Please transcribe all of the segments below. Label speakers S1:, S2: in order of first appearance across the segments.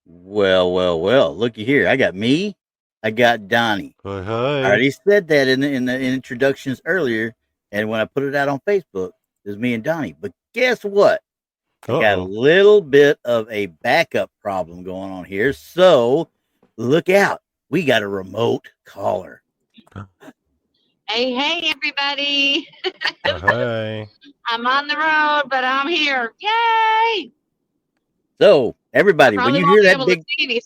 S1: Well. Looky here. I got me. I got Donnie.
S2: Hi,
S1: I
S2: hi.
S1: already said that in the introductions earlier, and when I put it out on Facebook, it was me and Donnie. But guess what? I got a
S2: Uh-oh.
S1: little bit of a backup problem going on here. So look out. We got a remote caller.
S3: Hey, everybody.
S2: Hi.
S3: I'm on the road, but I'm here. Yay!
S1: So
S3: I
S1: everybody, when
S3: probably
S1: you
S3: won't
S1: hear
S3: be
S1: that
S3: able to
S1: big
S3: see anything.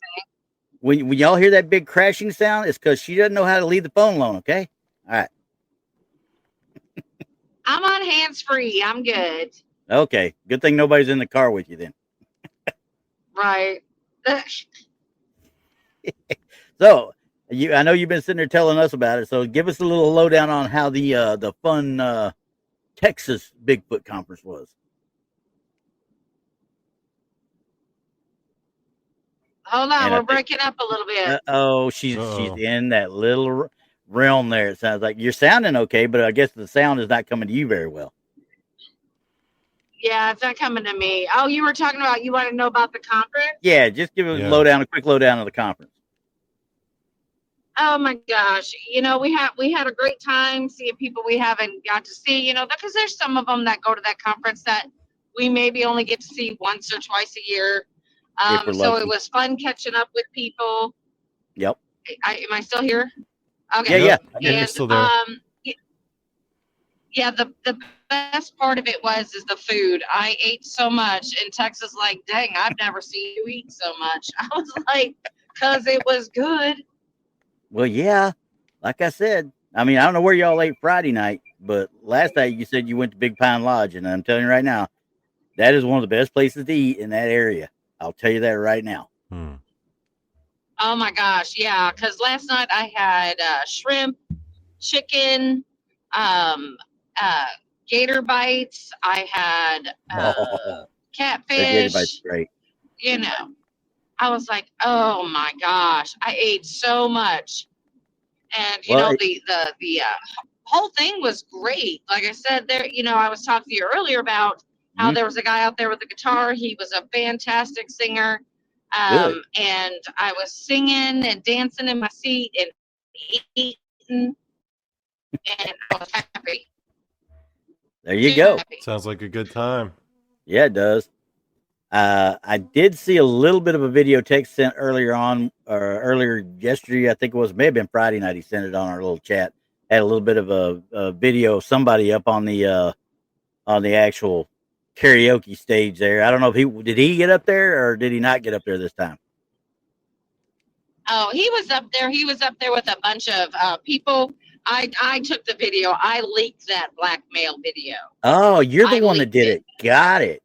S1: when y'all hear that big crashing sound, it's because she doesn't know how to leave the phone alone. Okay. All right.
S3: I'm on hands free. I'm good.
S1: Okay. Good thing nobody's in the car with you then.
S3: Right.
S1: So I know you've been sitting there telling us about it. So give us a little lowdown on how the fun Texas Bigfoot conference was.
S3: Hold on.
S1: And I
S3: We're
S1: think,
S3: breaking up a little bit.
S1: she's
S2: Uh-oh.
S1: in that little realm there. It sounds like you're sounding okay, but I guess the sound is not coming to you very well.
S3: Yeah, it's not coming to me. Oh, you were talking about, you want to know about the conference?
S1: Yeah, just give
S2: Yeah.
S1: a quick lowdown of the conference.
S3: Oh my gosh. We had a great time seeing people we haven't got to see, because there's some of them that go to that conference that we maybe only get to see once or twice a year.
S1: If we're
S3: So it
S1: lucky.
S3: was fun catching up with people.
S1: Yep.
S3: Am I still here?
S1: Yeah,
S3: Okay.
S1: yeah.
S2: Yep. Yeah, you're
S3: And
S2: still there.
S3: yeah, the best part of it is the food. I ate so much, and Texas like, dang, I've never seen you eat so much. I was like, because it was good.
S1: Well, yeah. Like I said, I mean, I don't know where y'all ate Friday night, but last night you said you went to Big Pine Lodge, and I'm telling you right now, that is one of the best places to eat in that area. I'll tell you that right now.
S2: Hmm.
S3: Oh my gosh, yeah. Because last night I had shrimp, chicken, um, uh, gator bites. I had
S1: Oh, the Gator Bite's
S3: catfish.
S1: great.
S3: You know, I was like, oh my gosh, I ate so much. And
S1: Well,
S3: the whole thing was great. Like I said, there, I was talking to you earlier about how
S1: mhm,
S3: there was a guy out there with a guitar. He was a fantastic singer,
S1: good.
S3: and I was singing and dancing in my seat and eating, and I was happy,
S1: There you
S3: super
S1: go.
S3: happy.
S2: Sounds like a good time.
S1: Yeah, it does. I did see a little bit of a video text sent earlier on, or earlier yesterday. I think it was, may have been Friday night. He sent it on our little chat. Had a little bit of a video of somebody up on the actual karaoke stage there. I don't know if he get up there or did he not get up there this time.
S3: Oh, he was up there. He was up there with a bunch of people. I took the video. I leaked that blackmail video.
S1: Oh, you're the
S3: I
S1: one that
S3: leaked
S1: did
S3: it.
S1: it. Got it.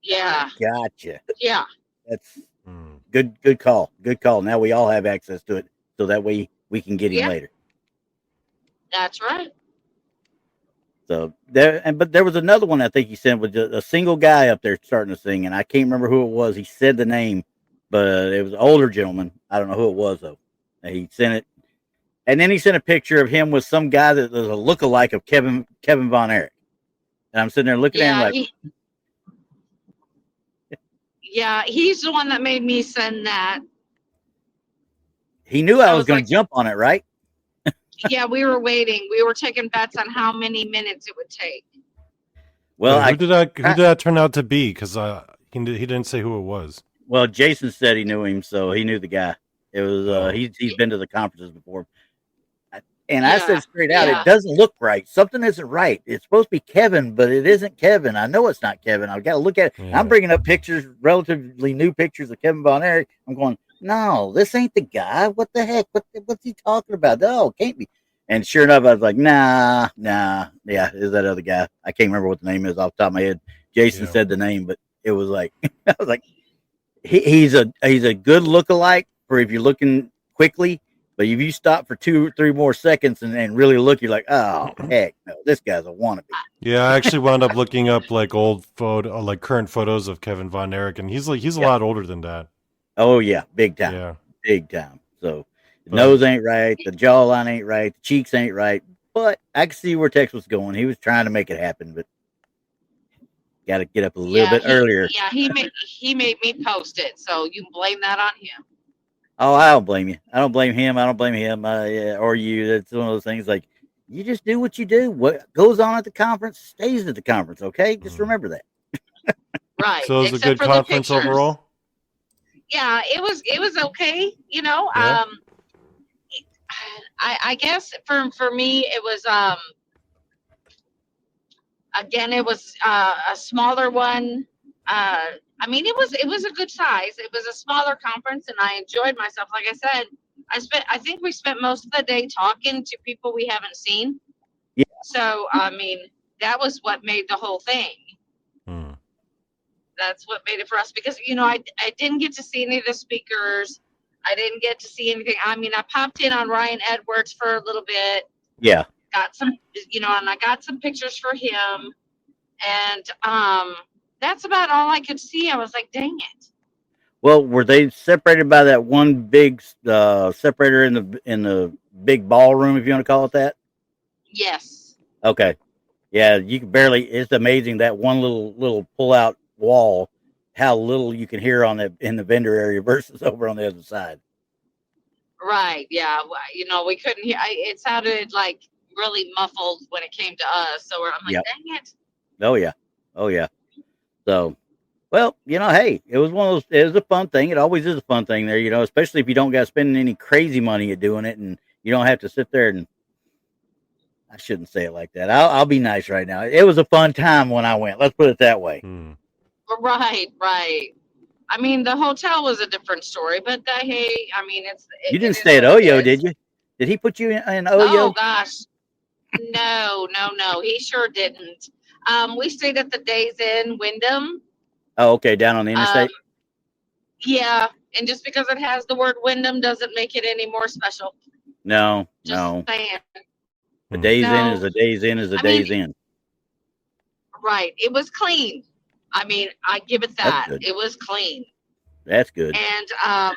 S3: Yeah,
S1: Gotcha.
S3: yeah.
S1: That's
S2: Hmm.
S1: good. Good call. Good call. Now we all have access to it, so that way we can get him
S3: Yeah,
S1: later.
S3: that's right.
S1: So but there was another one I think he sent with a single guy up there starting to sing, and I can't remember who it was. He said the name, but it was an older gentleman. I don't know who it was though. And he sent it, and then he sent a picture of him with some guy that was a lookalike of Kevin Von Erich. And I'm sitting there looking at him
S3: Yeah,
S1: like,
S3: he's the one that made me send that.
S1: he knew I
S3: I
S1: was
S3: was
S1: going
S3: like,
S1: to jump on it, right?
S3: yeah, we were waiting. We were taking bets on how many minutes it would take.
S1: Well,
S2: Wait, who did that turn out to be? Because he didn't say who it was.
S1: well, Jason said he knew him, so he knew the guy. It was
S2: Oh.
S1: he's been to the conferences before. And I
S3: Yeah,
S1: said straight out, it
S3: yeah,
S1: doesn't look right. Something isn't right. It's supposed to be Kevin, but it isn't Kevin. I know it's not Kevin. I've got to look at it. I'm
S2: Yeah.
S1: bringing up pictures, relatively new pictures of Kevin Von Erich. I'm going, no, this ain't the guy. What the heck? What's he talking about? No, it can't be. And sure enough, I was like, nah. Yeah, is that other guy? I can't remember what the name is off the top of my head. Jason
S2: Yeah.
S1: said the name, but it was like, I was like, he's a good lookalike for if you're looking quickly. But if you stop for 2 or 3 more seconds and really look, you're like, oh heck no, this guy's a wannabe.
S2: Yeah, I actually wound up looking up like old photo, like current photos of Kevin Von Erich, and he's a
S1: Yeah.
S2: lot older than that.
S1: Oh yeah, big time,
S2: Yeah,
S1: big time. So the
S2: but
S1: nose ain't right, the jawline ain't right, the cheeks ain't right. But I can see where Tex was going. He was trying to make it happen, but Got to get up a little
S3: Yeah,
S1: bit earlier.
S3: he made me post it, so you can blame that on him.
S1: Oh, I don't blame you. I don't blame him. I don't blame him yeah, or you. That's one of those things like you just do what you do. What goes on at the conference stays at the conference. Okay, just remember that.
S3: Right.
S2: So it was a
S3: Except
S2: good
S3: for the
S2: conference
S3: pictures.
S2: overall.
S3: Yeah, it was okay.
S2: Yeah.
S3: I guess for me it was again it was a smaller one. I mean it was a good size. It was a smaller conference and I enjoyed myself. Like I said, I think we spent most of the day talking to people we haven't seen.
S1: Yeah.
S3: So I mean that was what made the whole thing.
S2: Hmm.
S3: That's what made it for us because I didn't get to see any of the speakers. I didn't get to see anything. I mean, I popped in on Ryan Edwards for a little bit,
S1: Yeah.
S3: got some, and I got some pictures for him, and that's about all I could see. I was like, dang it.
S1: Well, were they separated by that one big separator in the big ballroom, if you want to call it that?
S3: Yes.
S1: Okay. Yeah, you can barely. It's amazing that one little pull out wall, how little you can hear on the in the vendor area versus over on the other side.
S3: Right. Yeah. We couldn't hear. It sounded like really muffled when it came to us. So I'm like,
S1: Yep.
S3: dang it.
S1: Oh yeah. Oh yeah. So, well, hey, it was one of those. It was a fun thing. It always is a fun thing there, especially if you don't got to spend any crazy money at doing it, and you don't have to sit there and. I shouldn't say it like that. I'll be nice right now. It was a fun time when I went. Let's put it that way.
S2: Hmm.
S3: Right. I mean, the hotel was a different story, but hey, I mean,
S1: You didn't
S3: it is
S1: stay at
S3: what it
S1: Oyo,
S3: is.
S1: did you? Did he put you in
S3: Oh
S1: Oyo?
S3: gosh, no, he sure didn't. We stayed at the Days Inn Wyndham.
S1: Oh, okay, down on the interstate.
S3: Yeah, and just because it has the word Wyndham doesn't make it any more special.
S1: No,
S3: Just
S1: no.
S3: saying.
S1: A day's in
S3: No,
S1: is a day's in is a
S3: I mean,
S1: day's in.
S3: right. It was clean. I mean, I give it
S1: That's
S3: that.
S1: good.
S3: It was clean.
S1: That's good.
S3: And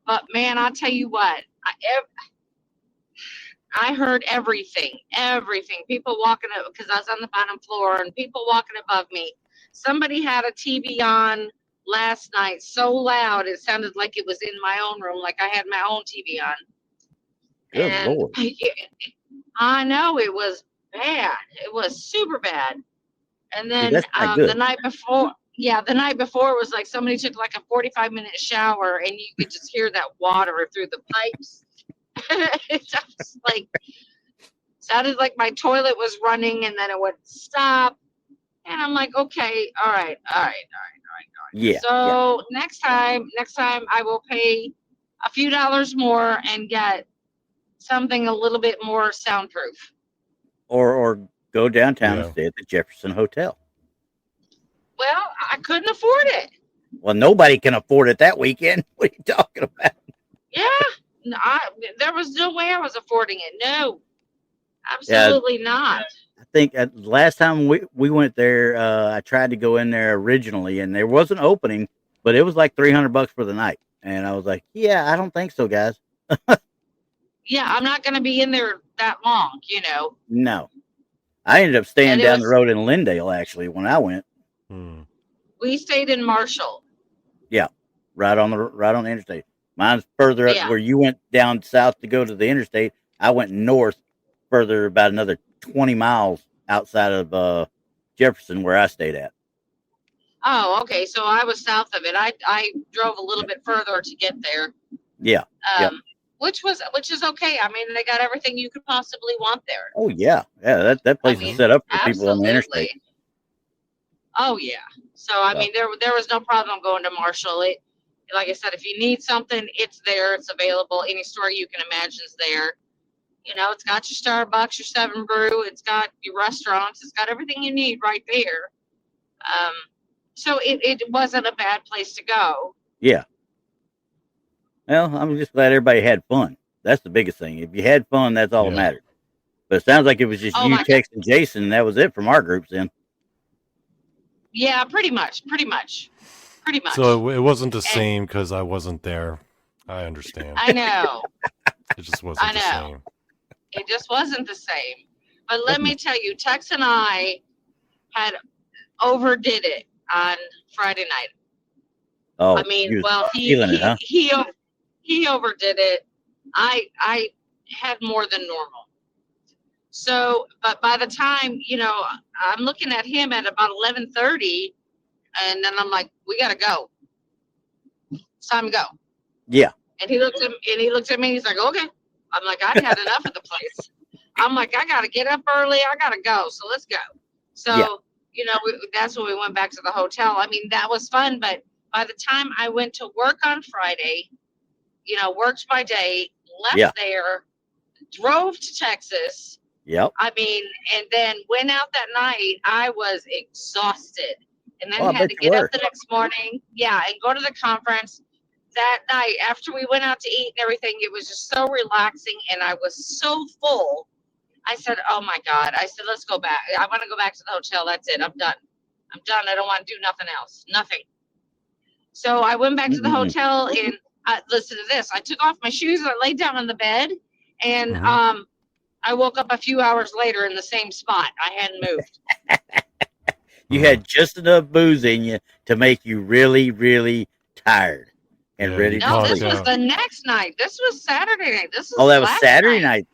S3: but man, I'll tell you what. I heard everything. People walking up because I was on the bottom floor and people walking above me. Somebody had a TV on last night so loud it sounded like it was in my own room, like I had my own TV on.
S1: Good
S3: And
S1: Lord.
S3: I know it was bad. It was super bad. And
S1: See,
S3: then
S1: that's not good.
S3: the night before, it was like somebody took like a 45-minute shower and you could just hear that water through the pipes. It's just like sounded like my toilet was running and then it would stop. And I'm like, okay, all right.
S1: Yeah.
S3: So next time I will pay a few dollars more and get something a little bit more soundproof.
S1: Or go downtown and
S2: Yeah.
S1: stay at the Jefferson Hotel.
S3: Well, I couldn't afford it.
S1: Well, nobody can afford it that weekend. What are you talking about?
S3: Yeah. No, there was no way I was affording it. No. Absolutely not.
S1: I think last time we went there, I tried to go in there originally, and there was an opening, but it was like $300 for the night, and I was like, "Yeah, I don't think so, guys."
S3: Yeah, I'm not going to be in there that long,
S1: No, I ended up staying
S3: And it
S1: down the
S3: was-
S1: road in Lindale actually when I went.
S2: Hmm.
S3: We stayed in Marshall.
S1: Yeah, right on the interstate. Mine's further up
S3: Yeah.
S1: where you went down south to go to the interstate. I went north further about another 20 miles outside of Jefferson where I stayed at.
S3: Oh, okay. So I was south of it. I drove a little bit further to get there.
S1: Yeah. Yep.
S3: Which is okay. I mean, they got everything you could possibly want there.
S1: Oh yeah. Yeah, that place is set up for people on the interstate.
S3: Oh yeah. So I mean there was no problem going to Marshall. It, like I said, if you need something, it's there, it's available. Any store you can imagine is there. It's got your Starbucks, your Seven Brew, it's got your restaurants, it's got everything you need right there. So it wasn't a bad place to go.
S1: Yeah. Well, I'm just glad everybody had fun. That's the biggest thing. If you had fun, that's all that matters. But it sounds like it was just you, Tex, and Jason, and that was it from our groups then.
S3: Yeah, pretty much.
S2: So it wasn't the same because I wasn't there. I understand.
S3: I know.
S2: It just wasn't the same.
S3: It just wasn't the same. But let me tell you, Tex and I had overdid it on Friday night.
S1: Oh,
S3: I mean,
S1: he was
S3: well,
S1: feeling it, huh?
S3: he overdid it. I had more than normal. So, but by the time, I'm looking at him at about 11:30, and then I'm like, we gotta go. It's time to go.
S1: Yeah.
S3: And he looks at me. He's like, okay. I'm like, I'd had enough of the place. I'm like, I gotta get up early. I gotta go. So let's go. So,
S1: Yeah.
S3: that's when we went back to the hotel. I mean, that was fun. But by the time I went to work on Friday, worked my day, left there, drove to Texas.
S1: Yep.
S3: I mean, and then went out that night. I was exhausted, and then had to get up the next morning. Yeah, and go to the conference. That night, after we went out to eat and everything, it was just so relaxing, and I was so full. I said, "Oh my God!" I said, "Let's go back. I want to go back to the hotel. That's it. I'm done. I'm done. I don't want to do nothing else. Nothing." So I went back to the hotel, and listen to this. I took off my shoes and I laid down on the bed, and I woke up a few hours later in the same spot. I hadn't moved.
S1: You had just enough booze in you to make you really, really tired and ready to
S3: No,
S1: sleep.
S3: this was the next night. This was Saturday night. This
S1: Oh,
S3: was
S1: that was Saturday night.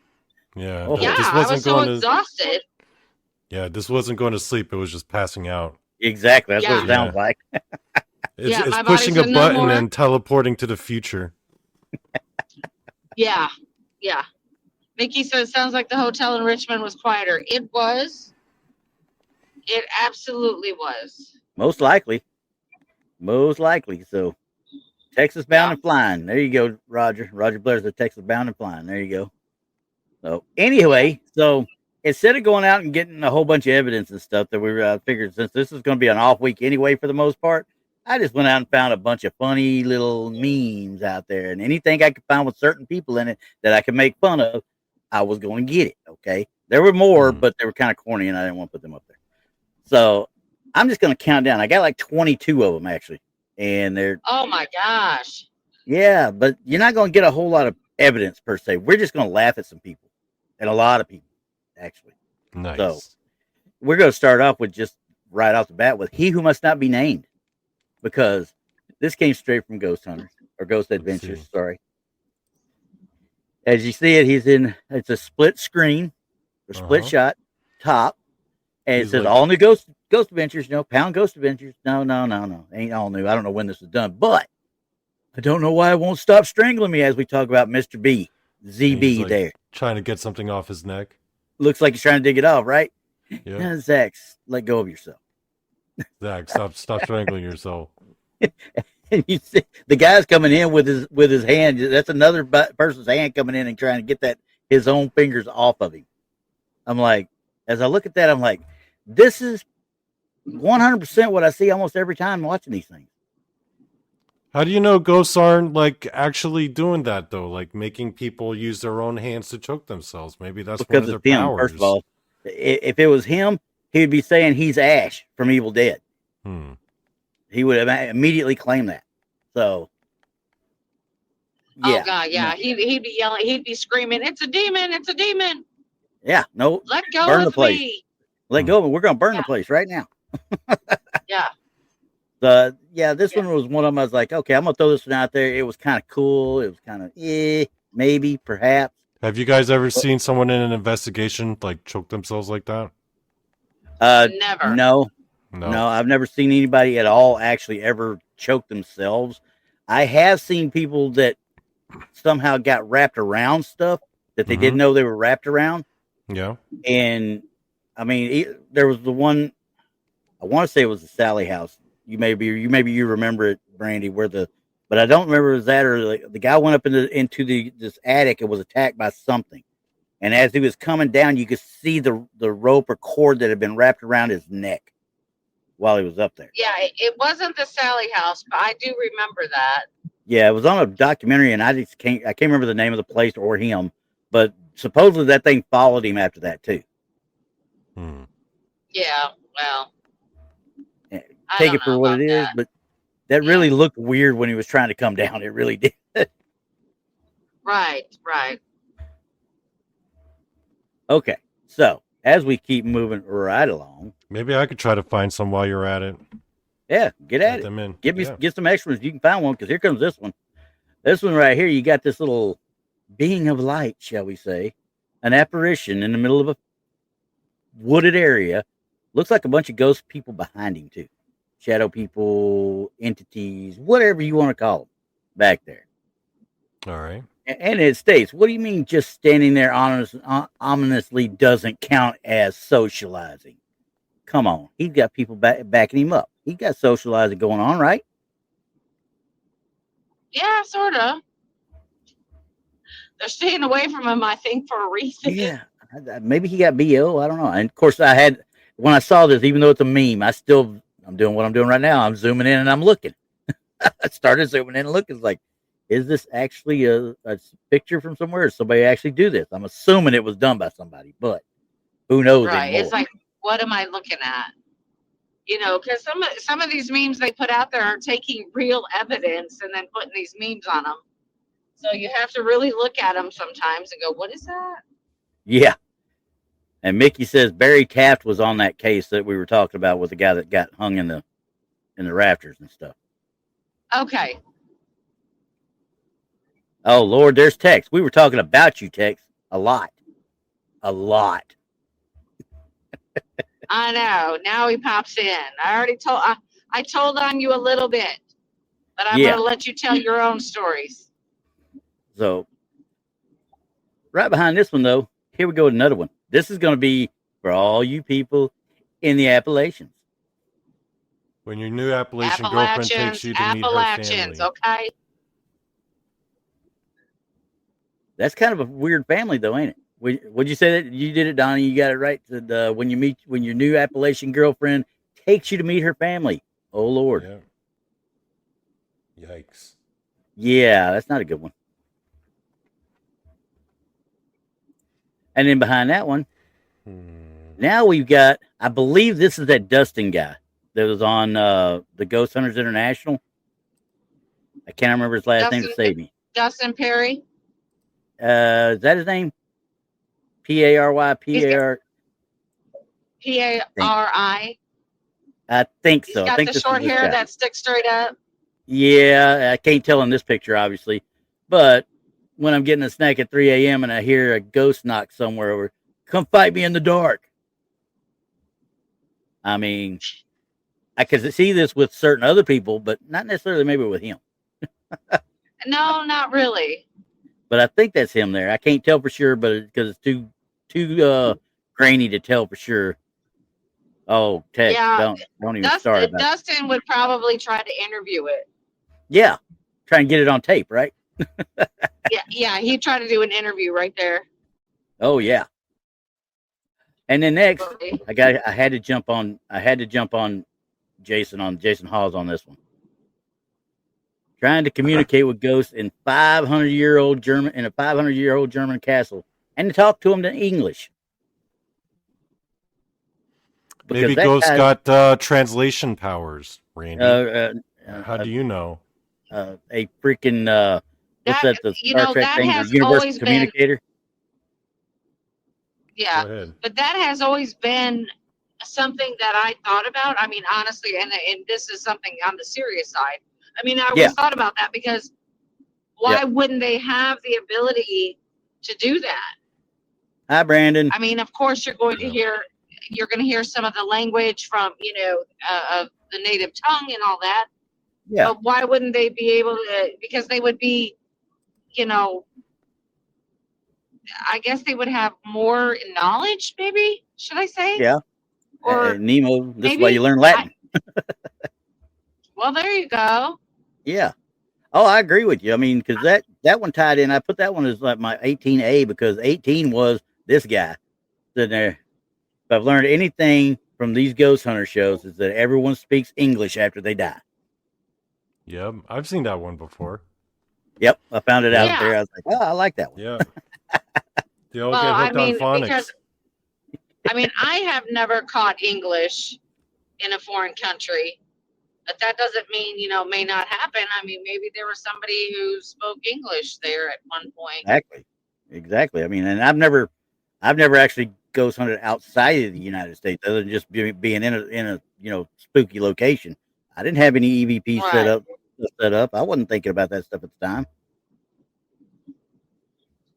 S2: Yeah.
S1: Oh.
S3: Yeah,
S2: this
S3: I
S2: wasn't
S3: was so
S2: going
S3: exhausted.
S2: Yeah, this wasn't going to sleep. It was just passing out.
S1: Exactly. That's what it sounds like.
S2: It's
S3: my
S2: pushing
S3: body
S2: a
S3: said,
S2: button
S3: "No more."
S2: and teleporting to the future.
S3: Yeah. Mickey says, sounds like the hotel in Richmond was quieter. It was. It absolutely was.
S1: Most likely. So, Texas bound and flying. There you go, Roger. Roger Blair's the Texas bound and flying. There you go. So, anyway, instead of going out and getting a whole bunch of evidence and stuff that we figured since this is going to be an off week anyway for the most part, I just went out and found a bunch of funny little memes out there, and anything I could find with certain people in it that I could make fun of, I was going to get it. Okay, there were more, but they were kind of corny, and I didn't want to put them up there. So I'm just going to count down. I got like 22 of them actually, and they're
S3: oh my gosh,
S1: yeah, but you're not going to get a whole lot of evidence per se. We're just going to laugh at some people, and a lot of people actually.
S2: Nice.
S1: So we're going to start off with just right off the bat with "He Who Must Not Be Named," because this came straight from Ghost Hunters or Ghost Adventures. Sorry. As you see it, it's a split screen or split shot top, and it says all new Ghost Adventures, pound Ghost Adventures. No. Ain't all new. I don't know when this was done, but I don't know why it won't stop strangling me as we talk about Mr. B, ZB there.
S2: Trying to get something off his neck.
S1: Looks like he's trying to dig it off, right?
S2: Yeah.
S1: Now, Zach, let go of yourself.
S2: Zach, stop strangling yourself.
S1: And you see the guy's coming in with his hand. That's another person's hand coming in and trying to get his own fingers off of him. I'm like, as I look at that, I'm like, this is 100% what I see almost every time watching these things.
S2: How do you know ghosts aren't actually doing that though? Like making people use their own hands to choke themselves. Maybe that's
S1: because
S2: one of
S1: it's
S2: their
S1: him.
S2: powers.
S1: First of all, if it was him, he would be saying he's Ash from Evil Dead. He would have immediately claimed that. So,
S3: yeah. Oh God, yeah. He'd be yelling. He'd be screaming, "It's a demon! It's a demon!"
S1: Yeah. No.
S3: Let go
S1: burn
S3: of
S1: the place.
S3: me.
S1: Let go of it. We're going to burn the place right now.
S3: Yeah.
S1: This one was one of them. I was like, okay, I'm going to throw this one out there. It was kind of cool. It was kind of, maybe, perhaps.
S2: Have you guys ever seen someone in an investigation choke themselves like that?
S3: Never.
S1: No, I've never seen anybody at all actually ever choke themselves. I have seen people that somehow got wrapped around stuff that they didn't know they were wrapped around.
S2: Yeah.
S1: And I mean, there was the one, I want to say it was the Sally house. Maybe you remember it, Brandi, but I don't remember it was that or the guy went up into this attic and was attacked by something. And as he was coming down, you could see the rope or cord that had been wrapped around his neck while he was up there.
S3: Yeah, it wasn't the Sally house, but I do remember that.
S1: Yeah, it was on a documentary, and I can't remember the name of the place or him, but supposedly that thing followed him after that too.
S3: Yeah, well,
S1: take it for what it is, but that really looked weird when he was trying to come down. It really did.
S3: Right.
S1: Okay, so as we keep moving right along.
S2: Maybe I could try to find some while you're at it.
S1: Yeah, get at
S2: Add
S1: it.
S2: them in.
S1: Get some extras. You can find one because here comes this one. This one right here, you got this little being of light, shall we say, an apparition in the middle of a wooded area. Looks like a bunch of ghost people behind him too, shadow people, entities, whatever you want to call them, back there.
S2: All right.
S1: And it states, "What do you mean just standing there ominously doesn't count as socializing? Come on, he's got people backing him up. He got socializing going on, right?"
S3: Yeah, sort of. They're staying away from him, I think, for a reason.
S1: Yeah, maybe he got BO. I don't know. And of course, when I saw this, even though it's a meme, I'm doing what I'm doing right now. I'm zooming in and I'm looking. I started zooming in and looking. It's like, is this actually a picture from somewhere? Did somebody actually do this? I'm assuming it was done by somebody, but who knows
S3: Right.
S1: anymore?
S3: It's like, what am I looking at? You know, because some of these memes they put out there are taking real evidence and then putting these memes on them. So you have to really look at them sometimes and go, what is that?
S1: Yeah. And Mickey says Barry Taft was on that case that we were talking about with the guy that got hung in the rafters and stuff.
S3: Okay.
S1: Oh Lord, there's Tex. We were talking about you, Tex, a lot.
S3: I know. Now he pops in. I told on you a little bit, but I'm going to let you tell your own stories.
S1: So, right behind this one, though, here we go with another one. This is going to be for all you people in the Appalachians.
S2: When your new Appalachian girlfriend takes you to meet her family.
S3: Okay?
S1: That's kind of a weird family, though, ain't it? Would you say that you did it, Donnie? You got it right. When your new Appalachian girlfriend takes you to meet her family. Oh Lord.
S2: Yeah. Yikes.
S1: Yeah, that's not a good one. And then behind that one, now we've got, I believe this is that Dustin guy that was on the Ghost Hunters International. I can't remember his last name to save me.
S3: Dustin Perry.
S1: Is that his name? P-A-R-Y, P-A-R...
S3: P-A-R-I.
S1: I think so.
S3: He's got the short hair that sticks straight up.
S1: Yeah, I can't tell in this picture, obviously. But when I'm getting a snack at 3 a.m. and I hear a ghost knock somewhere over, come fight me in the dark. I mean, I could see this with certain other people, but not necessarily maybe with him.
S3: No, not really.
S1: But I think that's him there. I can't tell for sure, but because it's too grainy to tell for sure. Oh, Tex,
S3: yeah,
S1: don't even start about
S3: Dustin would probably try to interview it.
S1: Yeah, try and get it on tape, right?
S3: yeah, he'd try to do an interview right there.
S1: Oh yeah. And then next, I had to jump on Jason Hawes on this one. Trying to communicate with ghosts in 500-year-old German castle and to talk to them in English.
S2: Maybe ghosts got translation powers, Randy. How do you know?
S1: A freaking what's that? The Star Trek thing, the universal communicator.
S3: Yeah, but that has always been something that I thought about. I mean, honestly, and this is something on the serious side. I mean, I always thought about that because why wouldn't they have the ability to do that?
S1: Hi, Brandon.
S3: I mean, of course, you're going to hear some of the language from of the native tongue and all that.
S1: Yeah.
S3: But why wouldn't they be able to? Because they would be, I guess they would have more knowledge. Maybe should I say?
S1: Yeah.
S3: Or
S1: Nemo. This is why you learn Latin.
S3: Well, there you go.
S1: Yeah. Oh, I agree with you. I mean, because that one tied in. I put that one as like my 18A because 18 was this guy sitting there. If I've learned anything from these ghost hunter shows, is that everyone speaks English after they die.
S2: Yep, I've seen that one before.
S1: Yep, I found it out there. I was like, oh, I like that one.
S2: Yeah. They all get hooked on phonics.
S3: Because, I have never caught English in a foreign country. But that doesn't mean, may not happen. I mean, maybe there was somebody who spoke English there at one point.
S1: Exactly. I mean, and I've never actually ghost hunted outside of the United States, other than just being in a spooky location. I didn't have any EVP
S3: Right.
S1: set up. I wasn't thinking about that stuff at the time.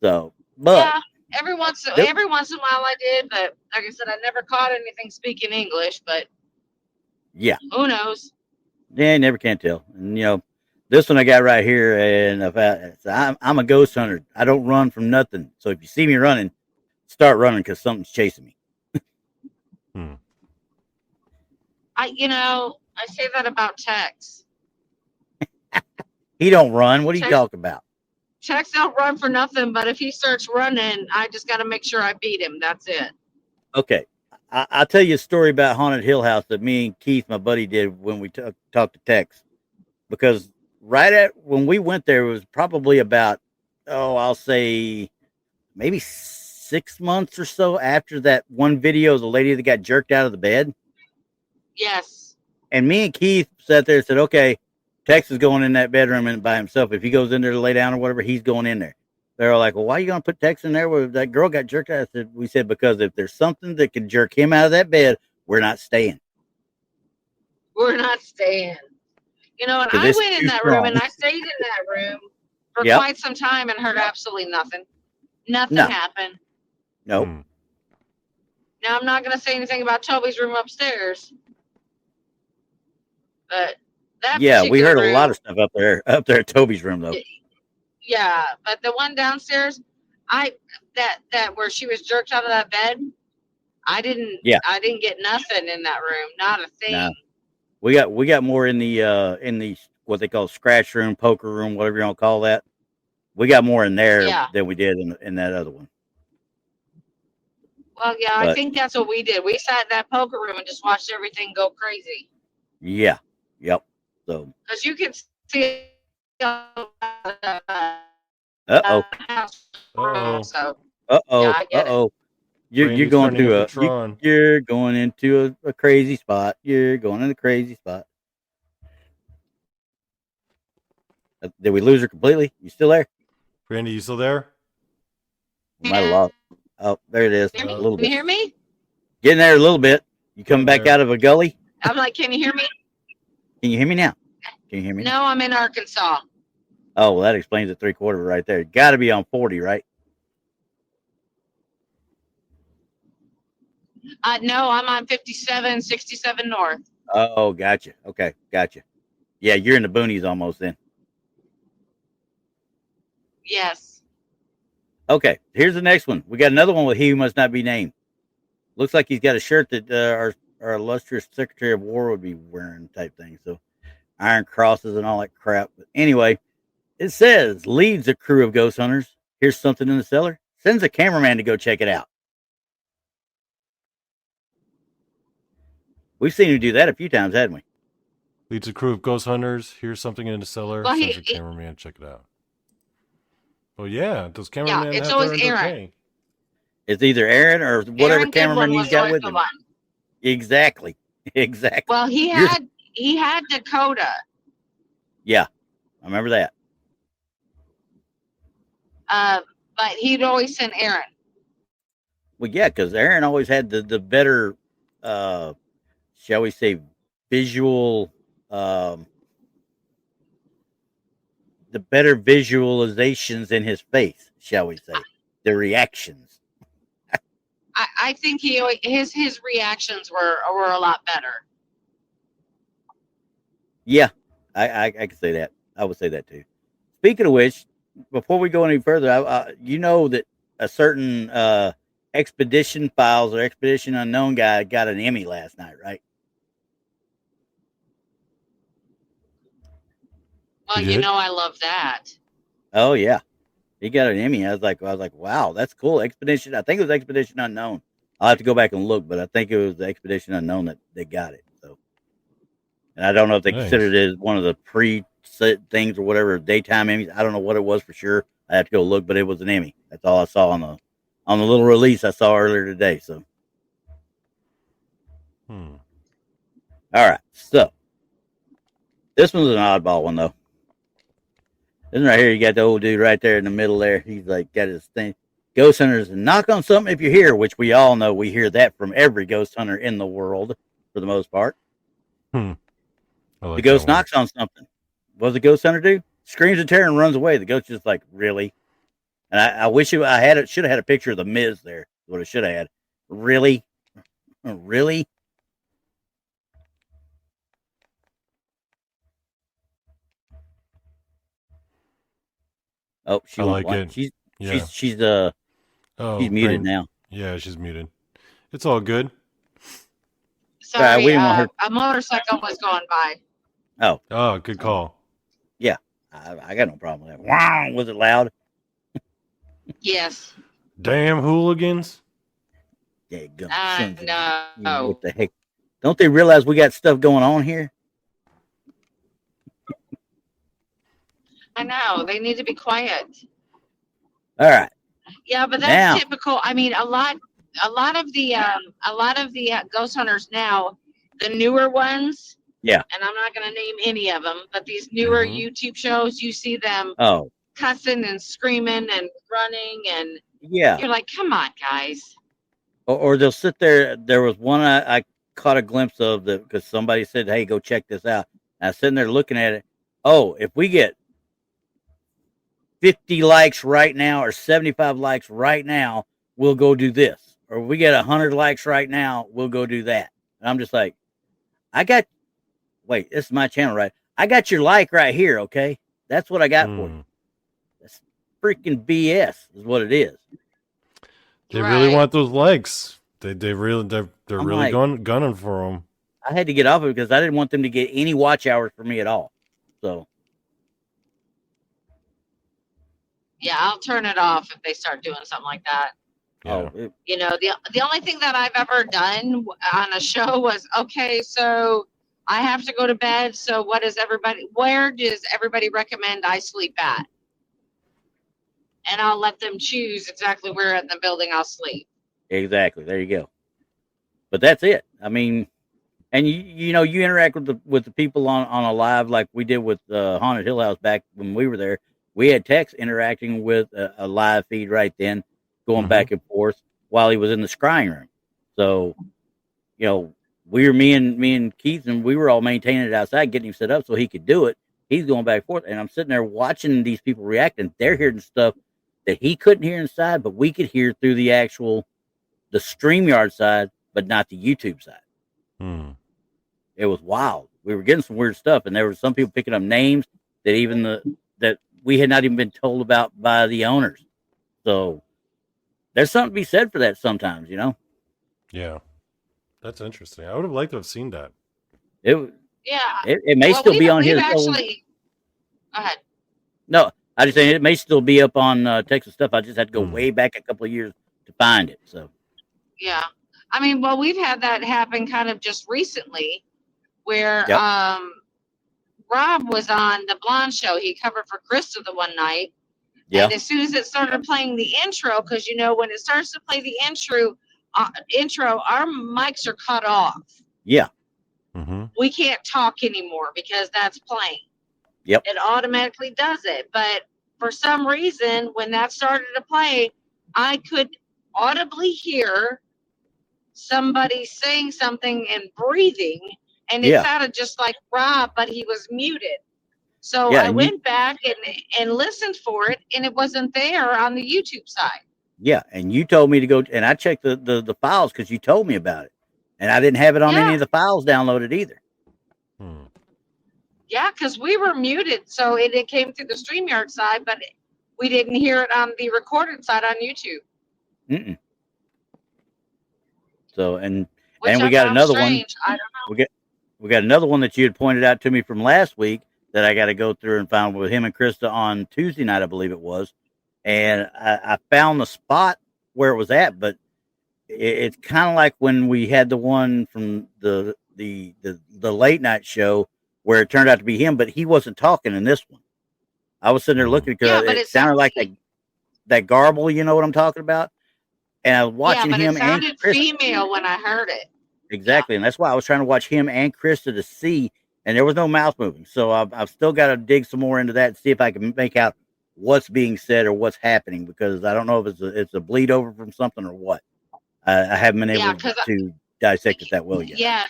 S1: So, but
S3: Yeah. Every once in a while I did, but like I said, I never caught anything speaking English. But
S1: yeah,
S3: who knows?
S1: yeah, never can tell. And this one I got right here, and I'm a ghost hunter. I don't run from nothing. So if you see me running, start running because something's chasing me.
S3: I say that about Tex.
S1: He don't run. What are you
S3: Tex,
S1: talking about?
S3: Tex don't run for nothing, but if he starts running, I just got to make sure I beat him. That's it.
S1: Okay. I'll tell you a story about Haunted Hill House that me and Keith, my buddy, did when we talked to Tex. Because when we went there, it was probably about, I'll say maybe 6 months or so after that one video of the lady that got jerked out of the bed.
S3: Yes.
S1: And me and Keith sat there and said, okay, Tex is going in that bedroom and by himself. If he goes in there to lay down or whatever, he's going in there. They're all like, well, why are you going to put Tex in there where that girl got jerked out? We said, because if there's something that can jerk him out of that bed, we're not staying.
S3: We're not staying. And I went in that room and I stayed in that room for quite some time and heard absolutely nothing. Nothing happened.
S1: Nope.
S3: Now, I'm not going to say anything about Toby's room upstairs. But
S1: we heard a lot of stuff up there at Toby's room, though.
S3: Yeah, but the one downstairs, that where she was jerked out of that bed, I didn't get nothing in that room, not a thing.
S1: Nah. We got more in the what they call scratch room, poker room, whatever you want to call that. We got more in there than we did in that other one.
S3: Well, yeah, I think that's what we did. We sat in that poker room and just watched everything go crazy.
S1: Yeah. Yep. So.
S3: Because you can see.
S1: Uh-oh. You're going into a crazy spot. You're going in a crazy spot. Did we lose her completely? You still there?
S2: Brandi, you still there?
S1: We might have lost. Oh, there it is. A little bit.
S3: Can you hear me?
S1: Getting there a little bit. You coming back out of a gully?
S3: I'm like, can you hear me?
S1: Can you hear me now? Can you hear me?
S3: No, I'm in Arkansas.
S1: Oh, well, that explains the 3/4 right there. Got to be on 40, right?
S3: No, I'm on 57, 67 north.
S1: Oh, gotcha. Okay, gotcha. Yeah, you're in the boonies almost then.
S3: Yes.
S1: Okay, here's the next one. We got another one with He Who Must Not Be Named. Looks like he's got a shirt that our illustrious Secretary of War would be wearing type thing. So iron crosses and all that crap. But anyway, it says, leads a crew of ghost hunters. Here's something in the cellar. Sends a cameraman to go check it out. We've seen him do that a few times, haven't we?
S2: Leads a crew of ghost hunters. Here's something in the cellar.
S3: Well,
S2: sends a cameraman. Check it out. Well, yeah. Those cameramen
S3: it's
S2: have
S3: always
S2: their
S3: Aaron.
S2: okay.
S1: It's either Aaron or whatever
S3: Aaron
S1: cameraman he's got with him. Exactly.
S3: Well, he had Dakota.
S1: Yeah, I remember that.
S3: But he'd always send Aaron.
S1: Well, yeah, because Aaron always had the better, shall we say, visual, the better visualizations in his face, shall we say, the reactions.
S3: I think his reactions were a lot better.
S1: Yeah, I can say that. I would say that too. Speaking of which, before we go any further, you know that a certain Expedition Files or Expedition Unknown guy got an Emmy last night, right?
S3: Well, I love that.
S1: Oh yeah, he got an Emmy. I was like, wow, that's cool. Expedition. I think it was Expedition Unknown. I'll have to go back and look, but I think it was the Expedition Unknown that got it. So, and I don't know if they considered it as one of the pre-set things or whatever, daytime Emmys. I don't know what it was for sure. I have to go look, but it was an Emmy. That's all I saw on the little release I saw earlier today. So, all right. So, this one's an oddball one though. This one right here, you got the old dude right there in the middle there. He's like got his thing. ghost hunters, and knock on something if you're here, which we all know we hear that from every ghost hunter in the world for the most part.
S2: I like
S1: The ghost
S2: that one.
S1: knocks on something. What does the ghost hunter do? Screams in terror and runs away. The ghost just like, really? And I wish I had it. Should have had a picture of the MEMES there. What I should have had. Really, really. Oh, she
S2: I
S1: won't.
S2: like
S1: Want.
S2: it.
S1: She's
S2: Yeah.
S1: she's
S2: Oh,
S1: she's muted
S2: Brand-
S1: now.
S2: Yeah, she's muted. It's all good.
S3: Sorry,
S1: we didn't want her.
S3: a motorcycle was going by.
S2: Oh, good call.
S1: Yeah, I got no problem with that. Wow, was it loud?
S3: Yes.
S2: Damn hooligans.
S1: Yeah,
S3: No.
S1: What the heck? Don't they realize we got stuff going on here?
S3: I know. They need to be quiet.
S1: All right.
S3: Yeah, but that's
S1: Now.
S3: typical. I mean, a lot of the ghost hunters now, the newer ones.
S1: Yeah.
S3: And I'm not going to name any of them, but these newer
S2: Mhm.
S3: YouTube shows, you see them
S1: Oh,
S3: cussing and screaming and running, and
S1: yeah.
S3: you're like, come on, guys.
S1: Or they'll sit there. There was one I caught a glimpse of because somebody said, "Hey, go check this out." And I was sitting there looking at it. Oh, if we get 50 likes right now or 75 likes right now, we'll go do this. Or if we get 100 likes right now, we'll go do that. And I'm just like, wait, this is my channel, right? I got your like right here, okay? That's what I got for you. That's freaking BS is what it is.
S2: They really
S3: Right.
S2: want those likes. They're really
S1: I'm
S2: really
S1: like-
S2: gunning for them.
S1: I had to get off of it because I didn't want them to get any watch hours for me at all. So,
S3: Yeah, I'll turn it off if they start doing something like that.
S2: Yeah.
S3: You know, the only thing that I've ever done on a show was, okay, so I have to go to bed. So where does everybody recommend I sleep at? And I'll let them choose exactly where in the building I'll sleep.
S1: exactly. There you go. But that's it. I mean, and you know, you interact with the people on a live like we did with Haunted Hill House back when we were there. We had Tex interacting with a live feed right then, going back and forth while he was in the scrying room. So, you know, me and Keith, and we were all maintaining it outside, getting him set up so he could do it. He's going back and forth, and I'm sitting there watching these people react, and they're hearing stuff that he couldn't hear inside, but we could hear through the StreamYard side, but not the YouTube side. It was wild. We were getting some weird stuff, and there were some people picking up names that that we had not even been told about by the owners. So there's something to be said for that sometimes, you know?
S2: Yeah. That's interesting. I would have liked to have seen that.
S1: It may still be on his
S3: actually, go ahead.
S1: No, I just saying it may still be up on Texas stuff. I just had to go way back a couple of years to find it. So
S3: yeah, I mean, well, we've had that happen kind of just recently, where Rob was on the Blonde Show. He covered for Krista the one night. Yeah. And as soon as it started playing the intro, because you know when it starts to play the intro, our mics are cut off.
S1: Yeah.
S3: We can't talk anymore because that's playing.
S1: Yep.
S3: It automatically does it. But for some reason, when that started to play, I could audibly hear somebody saying something and breathing, and it sounded just like Rob, but he was muted. So I went back and listened for it, and it wasn't there on the YouTube side.
S1: Yeah, and you told me to go, and I checked the files because you told me about it, and I didn't have it on any of the files downloaded either.
S3: Yeah, because we were muted, so it came through the StreamYard side, but we didn't hear it on the recorded side on YouTube.
S1: So and we got another one.
S3: I don't know.
S1: We got another one that you had pointed out to me from last week that I got to go through and find with him and Krista on Tuesday night, I believe it was, and I found the spot where it was at, but it's kind of like when we had the one from the late night show where it turned out to be him, but he wasn't talking in this one. I was sitting there looking because it sounded like that garble, you know what I'm talking about? And I was watching him
S3: it sounded
S1: and Krista.
S3: Female when I heard it.
S1: Exactly, and that's why I was trying to watch him and Krista to see, and there was no mouth moving. So I've still got to dig some more into that and see if I can make out what's being said or what's happening, because I don't know if it's a bleed over from something or what. I haven't been able to dissect it that well yet.
S3: Yeah.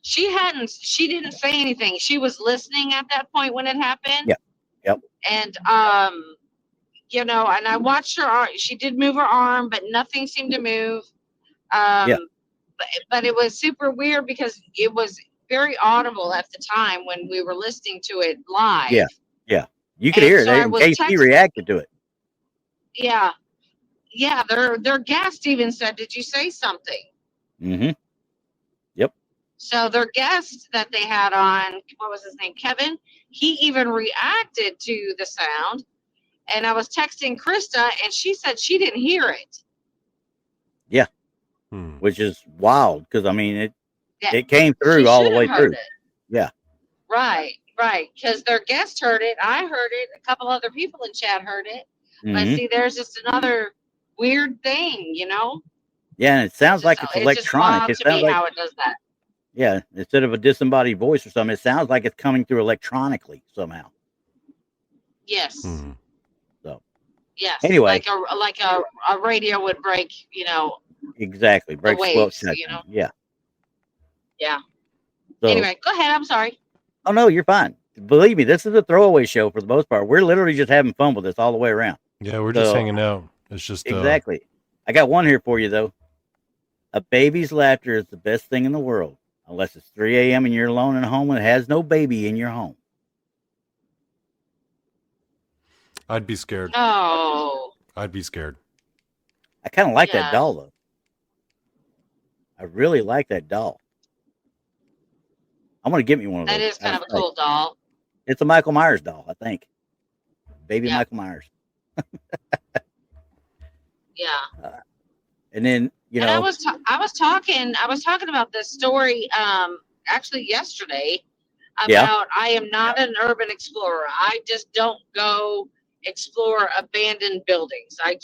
S3: She didn't say anything. She was listening at that point when it happened.
S1: Yeah. Yep.
S3: And, you know, and I watched her arm. She did move her arm, but nothing seemed to move.
S1: Yeah.
S3: But it was super weird because it was very audible at the time when we were listening to it live.
S1: Yeah. Yeah. You could hear it. And KC reacted to it.
S3: Yeah. Yeah. Their guest even said, "Did you say something?"
S1: Mm-hmm. Yep.
S3: So their guest that they had on, what was his name? Kevin. He even reacted to the sound. And I was texting Krista, and she said she didn't hear it.
S1: Yeah. Which is wild, because I mean it came through
S3: She
S1: all the
S3: should
S1: way
S3: have
S1: through.
S3: heard it.
S1: Yeah.
S3: Right. Because their guest heard it. I heard it. A couple other people in chat heard it.
S1: Mm-hmm.
S3: But see, there's just another weird thing, you know?
S1: Yeah, and it sounds like it's electronic.
S3: It's just wild to me how it does that.
S1: Yeah, instead of a disembodied voice or something, it sounds like it's coming through electronically somehow.
S3: Yes.
S1: So.
S3: Yes.
S1: Anyway,
S3: like a radio would break, you know.
S1: Exactly. Break
S3: waves, you know.
S1: Yeah.
S3: Yeah.
S1: So,
S3: anyway, go ahead. I'm sorry.
S1: Oh no, you're fine. Believe me, this is a throwaway show for the most part. We're literally just having fun with this all the way around.
S2: Yeah, we're just hanging out. It's just
S1: exactly. I got one here for you though. A baby's laughter is the best thing in the world, unless it's 3 a.m. and you're alone in a home and it has no baby in your home.
S2: I'd be scared.
S3: Oh.
S2: I'd be scared.
S1: I kind of like that doll though. I really like that doll. I'm gonna get me one of those.
S3: That is kind of a cool doll.
S1: It's a Michael Myers doll, I think. Baby Michael Myers.
S3: Yeah.
S1: And then
S3: and I was talking about this story actually yesterday about I am not an urban explorer. I just don't go explore abandoned buildings. I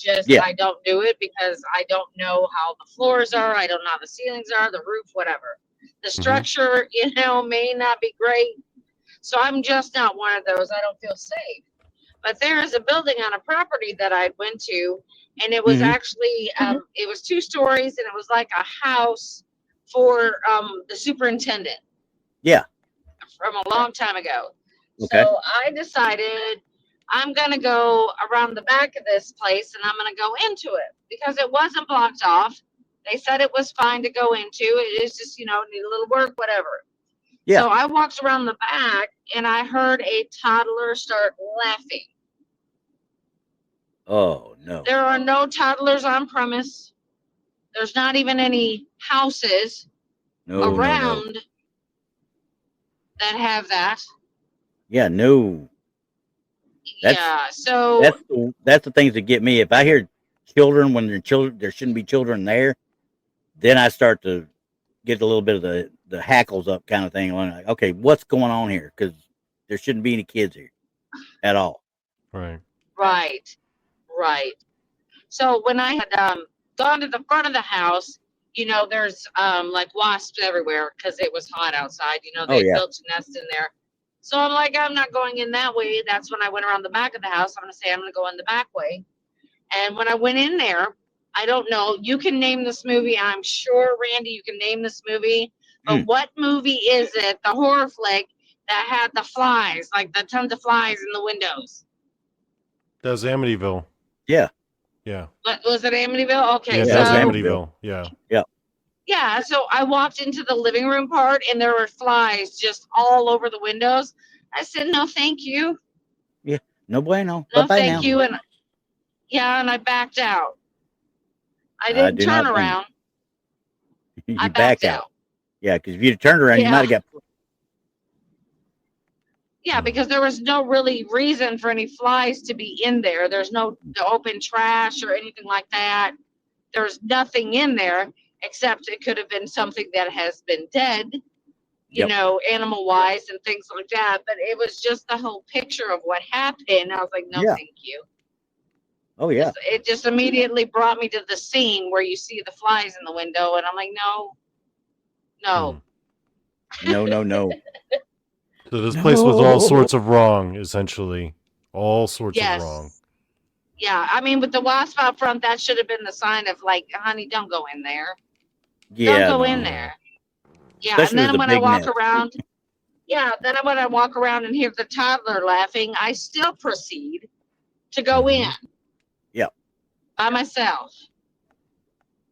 S3: don't do it because I don't know how the floors are. I don't know how the ceilings are, the roof, whatever. The structure, you know, may not be great. So I'm just not one of those. I don't feel safe. But there is a building on a property that I went to, and it was actually, it was 2 stories, and it was like a house for the superintendent.
S1: Yeah.
S3: From a long time ago.
S1: Okay.
S3: So I decided I'm going to go around the back of this place, and I'm going to go into it because it wasn't blocked off. They said it was fine to go into. It is just, you know, need a little work, whatever. Yeah. So I walked around the back, and I heard a toddler start laughing.
S1: Oh, no.
S3: There are no toddlers on premise. There's not even any houses around that have that.
S1: Yeah, no.
S3: So
S1: that's the things that get me. If I hear children when there shouldn't be children there, then I start to get a little bit of the hackles up kind of thing. Like, okay, what's going on here? Because there shouldn't be any kids here at all.
S2: Right.
S3: So when I had gone to the front of the house, you know, there's like wasps everywhere because it was hot outside. You know, they built a nest in there. So I'm like, I'm not going in that way. That's when I went around the back of the house. I'm going to go in the back way. And when I went in there, I don't know. You can name this movie. I'm sure, Randy, you can name this movie. But what movie is it, the horror flick, that had the flies, like the tons of flies in the windows?
S2: That was Amityville.
S1: Yeah.
S2: Yeah.
S3: But was it Amityville? Okay.
S2: Yeah, that was Amityville. Yeah.
S1: Yeah.
S3: Yeah, so I walked into the living room part, and there were flies just all over the windows. I said, no, thank you.
S1: Yeah, no bueno.
S3: No, thank you. And I backed out. I didn't turn around.
S1: I backed out. Yeah, because if you'd turned around, you might have got...
S3: Yeah, because there was no really reason for any flies to be in there. There's no open trash or anything like that. There's nothing in there. Except it could have been something that has been dead, you know, animal-wise and things like that. But it was just the whole picture of what happened. I was like, no, thank you.
S1: Oh, yeah.
S3: It just immediately brought me to the scene where you see the flies in the window. And I'm like, no.
S1: No.
S2: So this place was all sorts of wrong, essentially. All sorts of
S3: Yes.
S2: wrong.
S3: Yeah, I mean, with the wasp out front, that should have been the sign of like, honey, don't go in there. Don't
S1: Yeah,
S3: go
S1: no.
S3: in
S2: Yeah.
S3: there. Yeah, and
S1: Especially with
S3: then
S1: the
S3: when I
S1: big
S3: walk
S1: net.
S3: around, then when I walk around and hear the toddler laughing, I still proceed to go
S2: Mhm.
S3: in.
S1: Yep.
S3: By myself,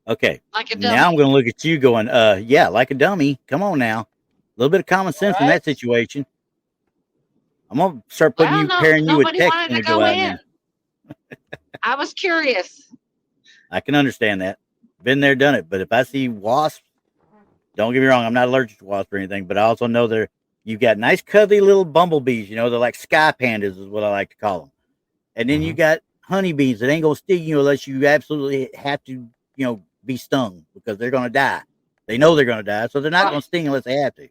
S1: Okay.
S3: like a
S1: Now I'm
S3: dummy.
S1: going to look at you going, yeah, like a dummy. Come on now. A little bit of common sense in
S3: Right?
S1: that situation. I'm going to start
S3: Well,
S1: pairing you with
S3: nobody
S1: text
S3: wanted
S1: when
S3: to
S1: we go
S3: go
S1: out
S3: in.
S1: now.
S3: I was curious.
S1: I can understand that. Been there, done it. But if I see wasps, don't get me wrong, I'm not allergic to wasps or anything, but I also know you've got nice cuddly little bumblebees, they're like sky pandas is what I like to call them. And then you
S2: Mhm.
S1: got honeybees that ain't gonna sting you unless you absolutely have to, be stung because they're gonna die. They know they're gonna die, so they're not gonna sting unless they have to.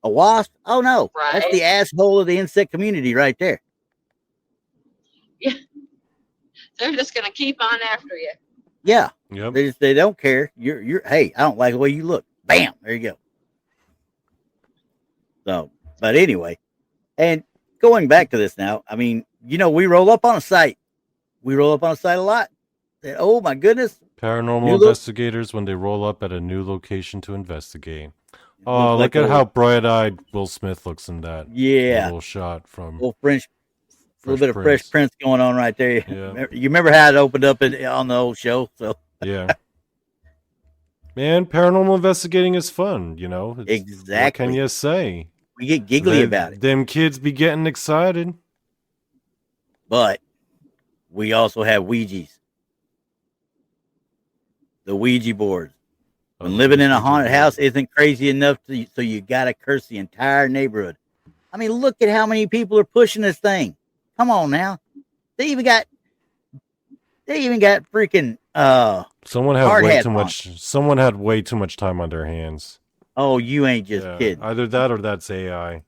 S1: A wasp? Oh no. That's
S3: Right?
S1: the asshole of the insect community right there.
S3: Yeah, they're just gonna keep on after you.
S1: Yeah.
S2: Yep.
S1: They don't care. You're hey, I don't like the way you look. Bam, there you go. So, but anyway, and going back to this now, I mean, we roll up on a site. We roll up on a site a lot. And, oh my goodness,
S2: Paranormal
S1: new look
S2: investigators when they roll up at a new location to investigate.
S1: looks
S2: Oh,
S1: like
S2: look at
S1: a
S2: how bright-eyed Will Smith looks in that
S1: yeah,
S2: little shot from
S1: little French, little
S2: Fresh
S1: bit of Fresh
S2: Prince.
S1: Prince going on right there.
S2: Yeah.
S1: You remember how it opened up on the old show? So
S2: Yeah. Man, paranormal investigating is fun, what can
S1: exactly,
S2: you say?
S1: we get giggly about it,
S2: Them kids be getting excited.
S1: but we also have Ouija's, the Ouija boards. When
S2: Oh,
S1: living
S2: those
S1: in a
S2: Ouija
S1: haunted house
S2: boards.
S1: isn't crazy enough, so you gotta curse the entire neighborhood. I mean, look at how many people are pushing this thing. Come on now. They even got freaking
S2: Someone had
S1: hard
S2: way
S1: hats
S2: too
S1: on.
S2: much. Someone had way too much time on their hands.
S1: Oh, you ain't just
S2: Yeah,
S1: kidding.
S2: either that or that's AI.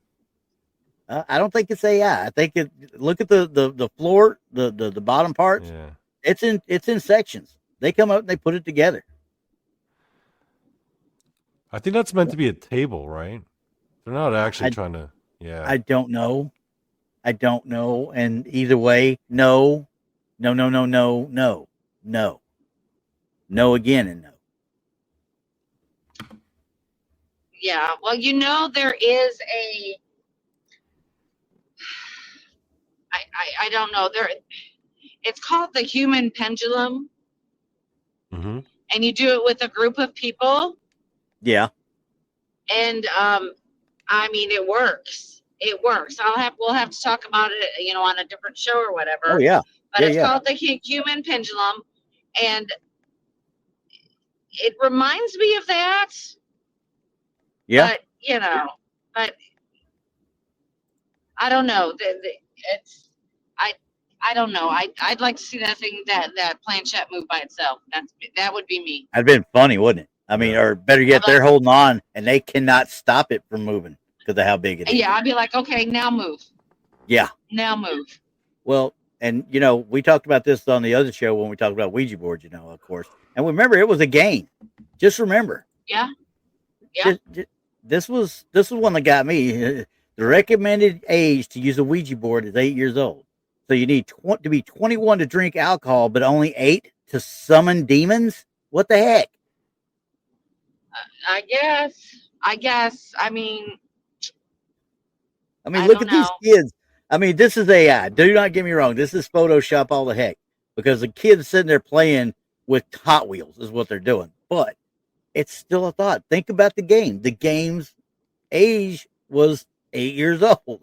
S1: I don't think it's AI. I think it. Look at the floor, the bottom parts.
S2: Yeah,
S1: It's in sections. They come up and they put it together.
S2: I think that's meant to be a table, right? They're not actually
S1: I
S2: trying to. Yeah,
S1: I don't know. I don't know. And either way, no, no, no, no, no, no, no, no again, and no.
S3: Yeah. Well, there is a. I don't know. It's called the human pendulum,
S2: mm-hmm.
S3: and you do it with a group of people,
S1: Yeah.
S3: and I mean, it works. It works. We'll have to talk about it, on a different show or
S1: Oh
S3: whatever.
S1: yeah.
S3: But
S1: Yeah
S3: it's
S1: yeah
S3: called the human pendulum, and it reminds me of that.
S1: yeah.
S3: But but I don't know. It's I don't know. I'd like to see that planchette move by itself. That would be me.
S1: That'd been funny, wouldn't it? I mean,
S2: Yeah.
S1: or better yet,
S3: I'd
S1: they're
S3: like,
S1: holding on and they cannot stop it from moving because of how big it is.
S3: yeah, I'd be like, okay, now move.
S1: Yeah.
S3: Now move.
S1: Well, and we talked about this on the other show when we talked about Ouija boards, of course. And remember, it was a game. Just remember.
S3: Yeah. Yeah.
S1: This was one that got me. The recommended age to use a Ouija board is 8 years old. So you need to be 21 to drink alcohol, but only 8 to summon demons. What the heck?
S3: I guess. I mean, I
S1: look
S3: don't
S1: at these
S3: know.
S1: kids. This is AI. Do not get me wrong. This is Photoshop all the heck because the kids sitting there playing with Hot Wheels is what they're doing. But it's still a thought. Think about the game. The game's age was 8 years old.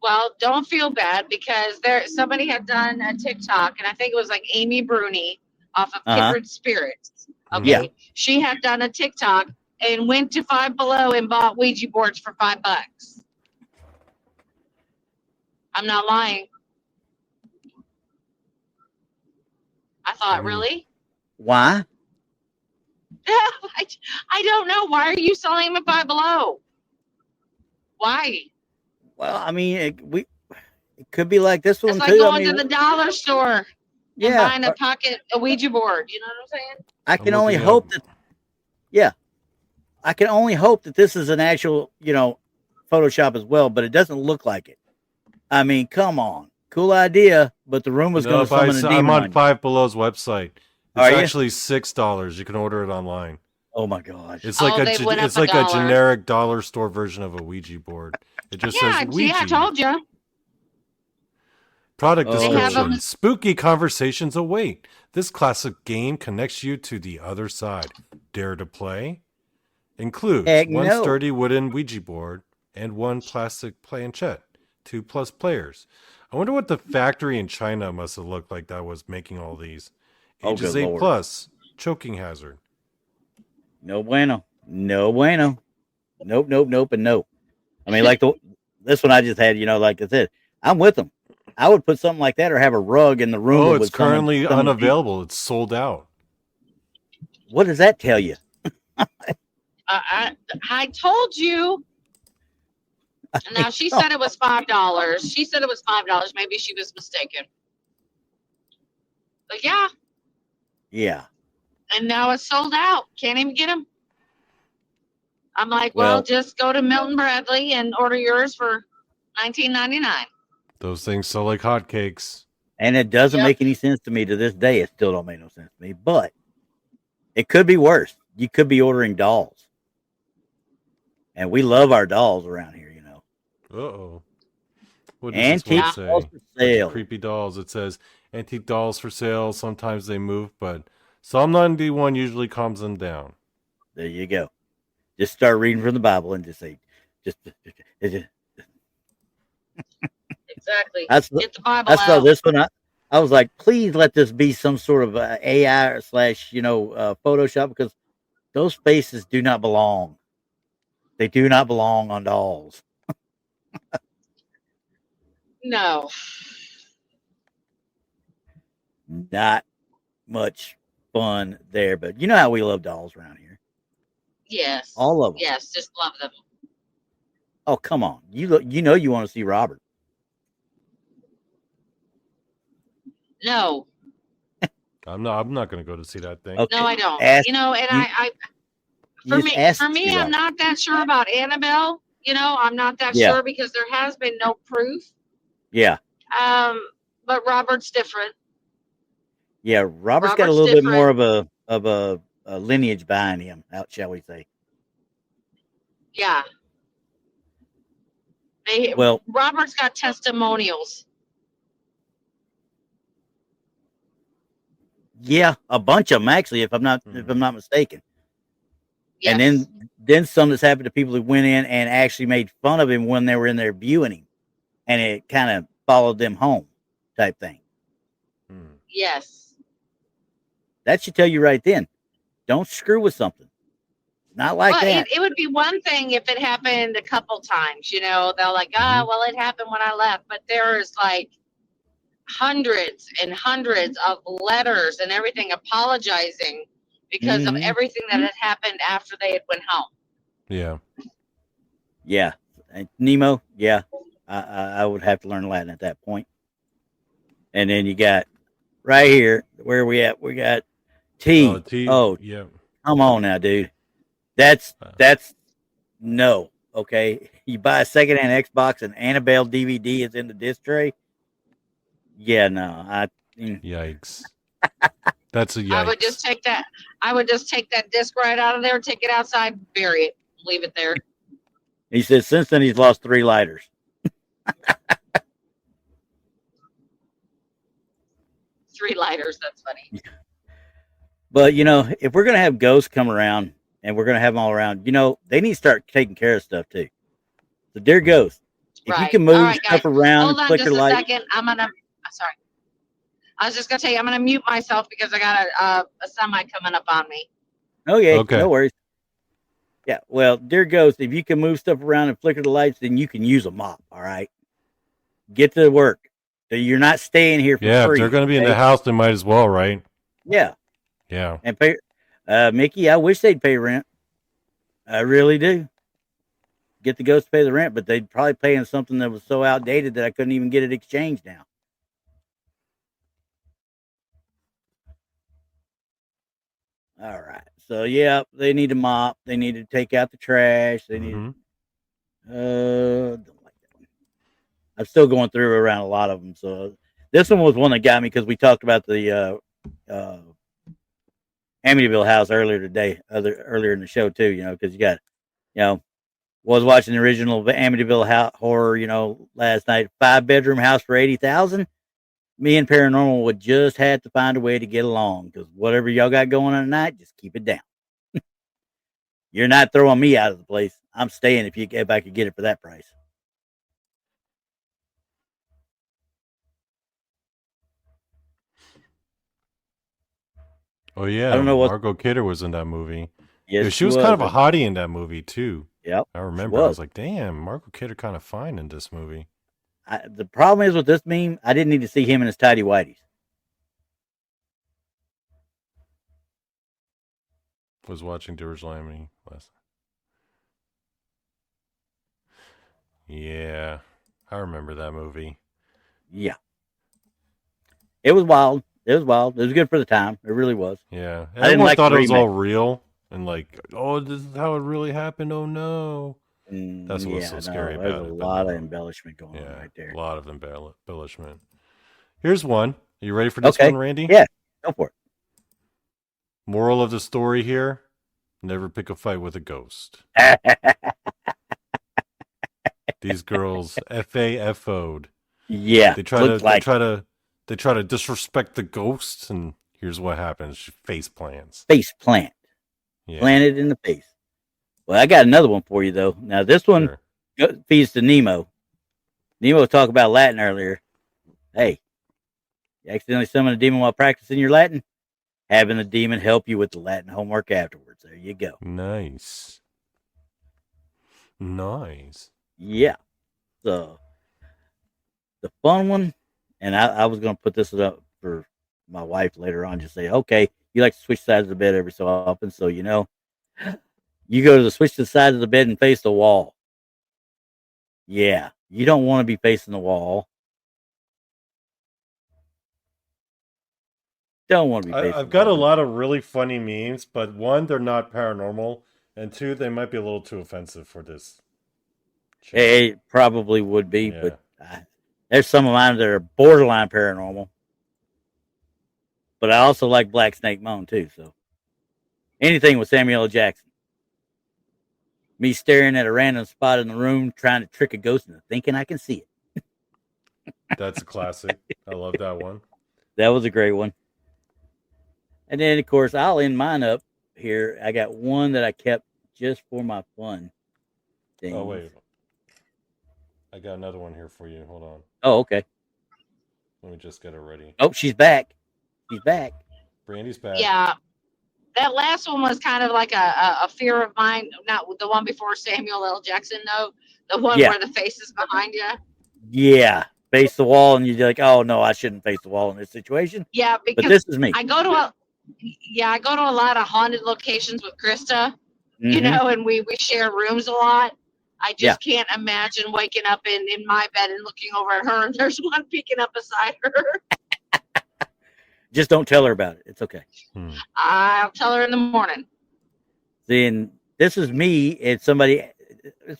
S3: Well, don't feel bad because somebody had done a TikTok, and I think it was like Amy Bruni off of Kindred Spirits. Okay,
S1: Yeah.
S3: She had done a TikTok and went to Five Below and bought Ouija boards for $5. I'm not lying. I thought, really?
S1: Why?
S3: I don't know. Why are you selling them at Five Below? Why?
S1: Well, it could be like this one
S3: It's like
S1: too.
S3: going to the dollar store and buying
S1: Yeah.
S3: a Ouija board. You know what I'm saying?
S1: I can only hope that. Yeah, I can only hope that this is an actual, Photoshop as well, but it doesn't look like it. I mean, come on. Cool idea, but the room was going to summon a demon
S2: I'm on
S1: on you.
S2: Five Below's website.
S1: Are
S2: It's
S1: you?
S2: actually $6. You can order it online.
S1: Oh my gosh.
S2: It's like
S3: they went up
S2: it's like a
S3: $1.
S2: generic dollar store version of a Ouija board. It just says
S3: Yeah,
S2: Ouija.
S3: see, I told you.
S2: Product
S1: Oh.
S3: They have
S2: description.
S3: them.
S2: Spooky conversations await. This classic game connects you to the other side. Dare to play? Includes
S1: Heck
S2: one
S1: no.
S2: sturdy wooden Ouija board and one plastic planchette. 2+ players. I wonder what the factory in China must have looked like that was making all these.
S1: Oh,
S2: Ages
S1: good
S2: 8+.
S1: Lord.
S2: Choking hazard.
S1: No bueno. No bueno. Nope, nope, nope, and nope. I mean, like this one I just had, like I said, I'm with them. I would put something like that or have a rug in the room.
S2: Oh,
S1: that
S2: it's
S1: would summon
S2: currently
S1: people.
S2: unavailable. It's sold out.
S1: What does that tell you?
S3: I told you. Now she said it was $5. She said it was $5. Maybe she was mistaken. But yeah,
S1: Yeah.
S3: and now it's sold out. Can't even get them. I'm like, well,
S1: Well,
S3: just go to Milton Bradley and order yours for $19.99.
S2: Those things sell like hotcakes.
S1: and it doesn't
S3: Yep.
S1: make any sense to me to this day. It still don't make no sense to me, but it could be worse. You could be ordering dolls. And we love our dolls around here,
S2: Uh-oh. What does this
S1: Antique
S2: one say?
S1: dolls for
S2: Bunch of
S1: sale.
S2: creepy dolls. It says antique dolls for sale. Sometimes they move, but Psalm 91 usually calms them down.
S1: There you go. Just start reading from the Bible and just say,
S3: Exactly.
S1: That's
S3: Get the Bible
S1: I saw
S3: out.
S1: this one. I was like, please let this be some sort of AI / Photoshop, because those faces do not belong. They do not belong on dolls.
S3: No.
S1: Not much fun there, but you know how we love dolls around here.
S3: Yes.
S1: All of them.
S3: Yes, just love them.
S1: Oh, come on. You want to see Robert.
S3: No.
S2: I'm not going to go to see that thing.
S1: Okay.
S3: No, I don't.
S1: Ask-
S3: and
S1: you just asked
S3: for
S1: to
S3: me,
S1: see
S3: I'm
S1: Robert.
S3: not that sure about Annabelle. I'm not that
S1: Yeah.
S3: sure because there has been no proof.
S1: Yeah.
S3: But Robert's different.
S1: Yeah. Robert's got a
S3: Robert's
S1: little bit
S3: different.
S1: more of a lineage behind him, shall we say.
S3: Yeah.
S1: Well,
S3: Robert's got testimonials.
S1: yeah, a bunch of them actually, if I'm not mistaken.
S3: Yes.
S1: And then some that's happened to people who went in and actually made fun of him when they were in there viewing him, and it kind of followed them home, type thing.
S3: Yes.
S1: That should tell you right then. Don't screw with something. Not like that.
S3: It would be one thing if it happened a couple times. They're like, well, it happened when I left, but there's like hundreds and hundreds of letters and everything apologizing because of everything that had happened after they had went home.
S2: Yeah.
S1: Yeah. And Nemo, yeah. I would have to learn Latin at that point. And then you got right here, where are we at? We got T. Oh,
S2: yeah.
S1: Come on now, dude. That's no. Okay. You buy a secondhand Xbox and Annabelle DVD is in the disc tray. Yeah, no.
S2: Yikes. That's a yikes.
S3: I would just take that disc right out of there, take it outside, bury it, leave it there.
S1: He says since then he's lost 3 lighters.
S3: 3 lighters. That's funny.
S1: But if we're gonna have ghosts come around and we're gonna have them all around, they need to start taking care of stuff too. So, dear ghost, if you can move stuff around,
S3: hold on
S1: flicker
S3: just a
S1: light.
S3: second. Sorry. I was just gonna tell you, I'm gonna mute myself because I got a semi coming up on me.
S1: Okay. No worries. Yeah, well, dear ghost, if you can move stuff around and flicker the lights, then you can use a mop. All right, get to work. So you're not staying here for free.
S2: Yeah, if they're going to be in the house, they might as well, right?
S1: Yeah.
S2: Yeah.
S1: And pay, Mickey, I wish they'd pay rent. I really do. Get the ghost to pay the rent, but they'd probably pay in something that was so outdated that I couldn't even get it exchanged now. All right. So yeah, they need to mop. They need to take out the trash. They need. Don't like that one. I'm still going through around a lot of them. So this one was one that got me because we talked about the Amityville house earlier in the show too. Because you got, was watching the original Amityville horror. Last night, 5-bedroom house for 80,000. Me and Paranormal would just have to find a way to get along because whatever y'all got going on tonight, just keep it down. You're not throwing me out of the place. I'm staying if I could get it for that price.
S2: Oh yeah,
S1: I don't know what.
S2: Margot Kidder was in that movie.
S1: Yes,
S2: Yeah, she was kind of a hottie in that movie too.
S1: Yep,
S2: I remember. I was like, damn, Margot Kidder kind of fine in this movie.
S1: The problem is with this meme, I didn't need to see him in his tidy whities.
S2: Was watching Doers Lammy last night. Yeah, I remember that movie.
S1: Yeah. It was wild. It was good for the time. It really was.
S2: Yeah.
S1: Everyone
S2: thought it was all real and like, oh, this is how it really happened. Oh no. That's what's so scary about it.
S1: There's a lot of embellishment going on right there.
S2: A lot of embellishment. Here's one. Are you ready for this one, Randy?
S1: Yeah, go for it.
S2: Moral of the story here: never pick a fight with a ghost. These girls FAFO'd.
S1: Yeah.
S2: They try to disrespect the ghosts, and here's what happens. She face plants.
S1: Face plant. Yeah. Planted in the face. Well, I got another one for you, though. Now, this one feeds to Nemo. Nemo talked about Latin earlier. Hey, you accidentally summoned a demon while practicing your Latin? Having the demon help you with the Latin homework afterwards. There you go.
S2: Nice.
S1: Yeah. So, the fun one, and I was going to put this up for my wife later on, just say, okay, you like to switch sides of the bed every so often, so you go to switch the sides of the bed and face the wall. Yeah, you don't want to be facing the wall. Don't want to be facing
S2: I've got a lot of really funny memes, but one, they're not paranormal, and two, they might be a little too offensive for this channel.
S1: It probably would be, but there's some of mine that are borderline paranormal. But I also like Black Snake Moan too, so anything with Samuel L. Jackson. Me staring at a random spot in the room, trying to trick a ghost into thinking I can see it.
S2: That's a classic. I love that one.
S1: That was a great one. And then, of course, I'll end mine up here. I got one that I kept just for my fun things.
S2: Oh, wait. I got another one here for you. Hold on.
S1: Oh, okay.
S2: Let me just get it ready.
S1: Oh, she's back.
S2: Brandy's back.
S3: Yeah. That last one was kind of like a fear of mine. Not the one before Samuel L. Jackson, though. The one where the face is behind you.
S1: Yeah. Face the wall, and you're like, oh, no, I shouldn't face the wall in this situation.
S3: Yeah, because
S1: but this is me.
S3: I go to a lot of haunted locations with Krista, and we share rooms a lot. I just can't imagine waking up in my bed and looking over at her, and there's one peeking up beside her.
S1: Just don't tell her about it. It's okay.
S3: I'll tell her in the morning.
S1: Then this is me. It's somebody.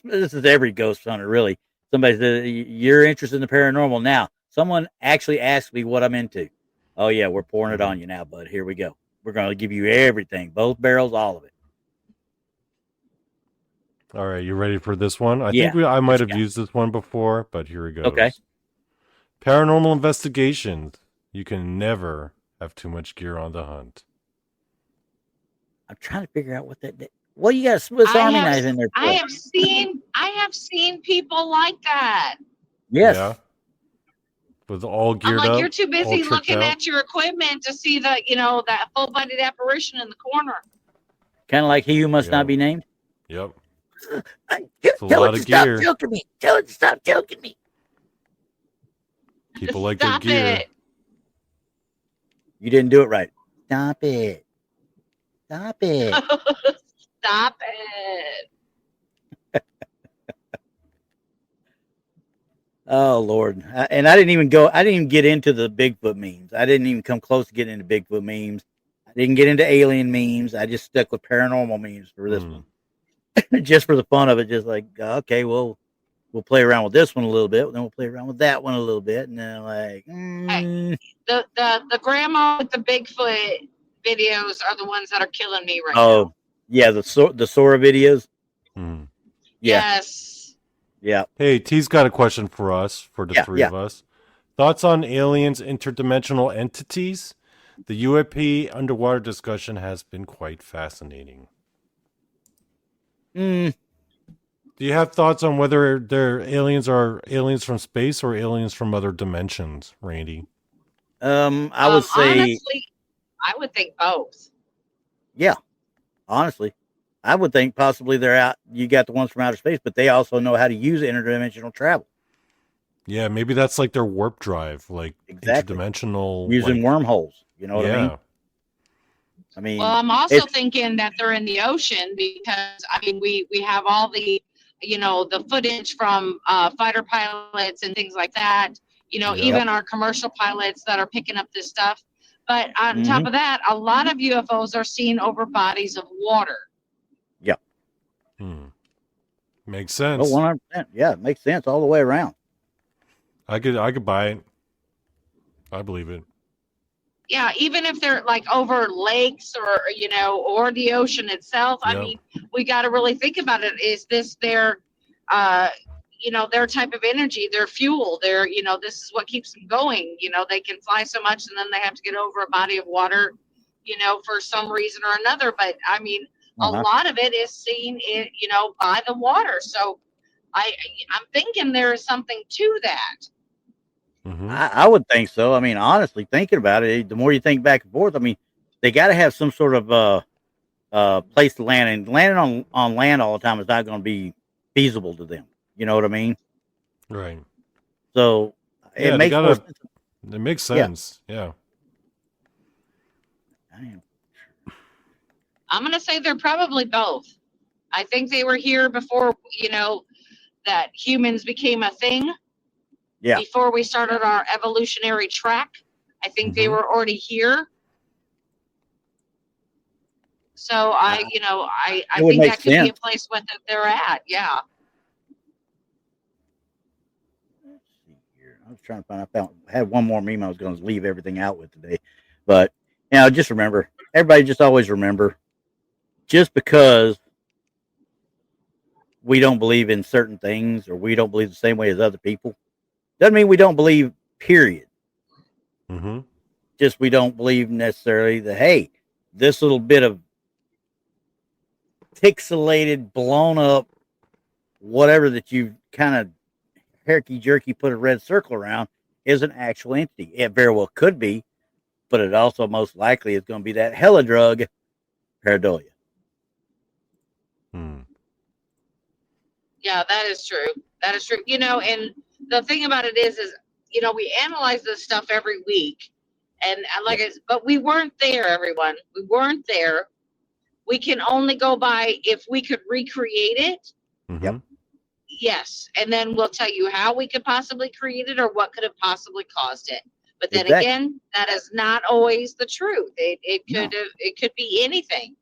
S1: This is every ghost hunter, really. Somebody said, you're interested in the paranormal. Now, someone actually asked me what I'm into. Oh, yeah, we're pouring it on you now, bud. Here we go. We're going to give you everything. Both barrels, all of it.
S2: All right, you ready for this one? I think I might have used this one before, but here it goes.
S1: Okay.
S2: Paranormal investigations. You can never have too much gear on the hunt.
S1: I'm trying to figure out what that did. Well, you got a Swiss Army knife in there.
S3: I have seen people like that.
S1: Yes.
S2: Yeah. With all geared up.
S3: You're too busy looking at your equipment to see that full-bodied apparition in the corner.
S1: Kind of like He Who Must Not Be Named.
S2: Yep.
S1: Tell it to stop joking me. Tell it to stop joking me.
S2: People like their gear.
S1: You didn't do it right. Stop it. Stop it.
S3: Stop it.
S1: Oh, Lord. And I didn't even get into the Bigfoot memes. I didn't even come close to getting into Bigfoot memes. I didn't get into alien memes. I just stuck with paranormal memes for this one. Just for the fun of it. Just like, okay, well, we'll play around with this one a little bit, then we'll play around with that one a little bit, and then like,
S3: The grandma with the Bigfoot videos are the ones that are killing me right
S1: oh,
S3: now.
S1: yeah, the Sora videos.
S2: Hmm.
S1: Yeah,
S3: Yes.
S1: yeah.
S2: Hey, T's got a question for us, for the three of us. Thoughts on aliens, interdimensional entities? The UAP underwater discussion has been quite fascinating.
S1: Mm,
S2: Do you have thoughts on whether they're aliens are aliens from space or aliens from other dimensions, Randy?
S1: I would say,
S3: Honestly, I would think both.
S1: yeah. Honestly, I would think possibly they're out. You got the ones from outer space, but they also know how to use interdimensional travel.
S2: Yeah, maybe that's like their warp drive, like
S1: Exactly.
S2: interdimensional,
S1: Using
S2: like,
S1: wormholes. You know what I mean?
S2: yeah.
S1: I mean,
S3: Well, I'm also
S1: it's
S3: thinking that they're in the ocean because I mean we have all the the footage from fighter pilots and things like that.
S2: Yep.
S3: Even our commercial pilots that are picking up this stuff. But on top
S1: mhm,
S3: of that, a lot of UFOs are seen over bodies of water.
S1: yeah.
S2: Makes
S1: Oh,
S2: sense.
S1: 100%. Yeah, it makes sense all the way around.
S2: I could buy it. I believe it.
S3: Yeah, even if they're like over lakes or the ocean itself. I
S2: Yep.
S3: mean, we got to really think about it. Is this their uh their type of energy, their fuel, this is what keeps them going. They can fly so much and then they have to get over a body of water, for some reason or another. But I mean, a
S1: Uh-huh.
S3: lot of it is seen by the water. So I'm thinking there is something to that.
S2: Mm-hmm.
S1: I would think so. I mean, honestly, thinking about it, the more you think back and forth, I mean, they got to have some sort of place to land, and landing on land all the time is not going to be feasible to them. You know what I mean?
S2: Right.
S1: So it
S2: Yeah, they
S1: makes more
S2: gotta.
S1: sense.
S2: It makes
S1: Yeah.
S2: sense. Yeah.
S3: I'm going to say they're probably both. I think they were here before, that humans became a thing.
S1: Yeah.
S3: Before we started our evolutionary track. I think they
S2: Mhm.
S3: were already here. So I
S1: It would
S3: think
S1: make
S3: that could be a
S1: sense.
S3: place where they're at. Yeah.
S1: Let's see here. I was trying to find. I had one more meme I was going to leave everything out with today, but just remember, everybody, just always remember, just because we don't believe in certain things or we don't believe the same way as other people doesn't mean we don't believe. Period.
S2: Mm-hmm.
S1: Just we don't believe necessarily that, hey, this little bit of pixelated, blown up, whatever that you kind of herky jerky put a red circle around is an actual entity. It very well could be, but it also most likely is going to be that hella drug, pareidolia.
S3: Yeah, that is true. That is true. And the thing about it is we analyze this stuff every week, and but we weren't there, everyone. We weren't there. We can only go by if we could recreate it.
S2: Mm-hmm.
S1: Yep.
S3: Yes, and then we'll tell you how we could possibly create it or what could have possibly caused it. But then
S1: Exactly.
S3: again, that is not always the truth. It
S1: No.
S3: could be anything.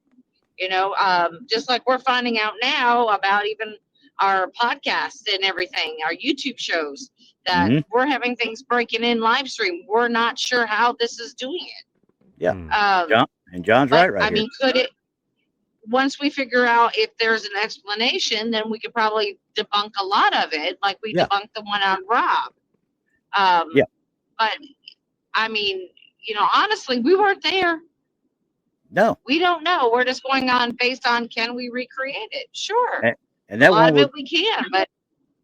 S3: Just like we're finding out now about even our podcasts and everything, our YouTube shows, that
S1: Mhm.
S3: we're having things breaking in live stream. We're not sure how this is doing it.
S1: Yeah.
S3: Um,
S1: John's
S3: but
S1: right
S3: I
S1: here.
S3: mean, could it? Once we figure out if there's an explanation, then we could probably debunk a lot of it, like we
S1: Yeah.
S3: debunked the one on Rob.
S1: Yeah.
S3: But I mean, honestly, we weren't there.
S1: No.
S3: We don't know. We're just going on based on, can we recreate it? Sure.
S1: And
S3: A
S1: that
S3: lot
S1: one
S3: of
S1: was,
S3: it we can, but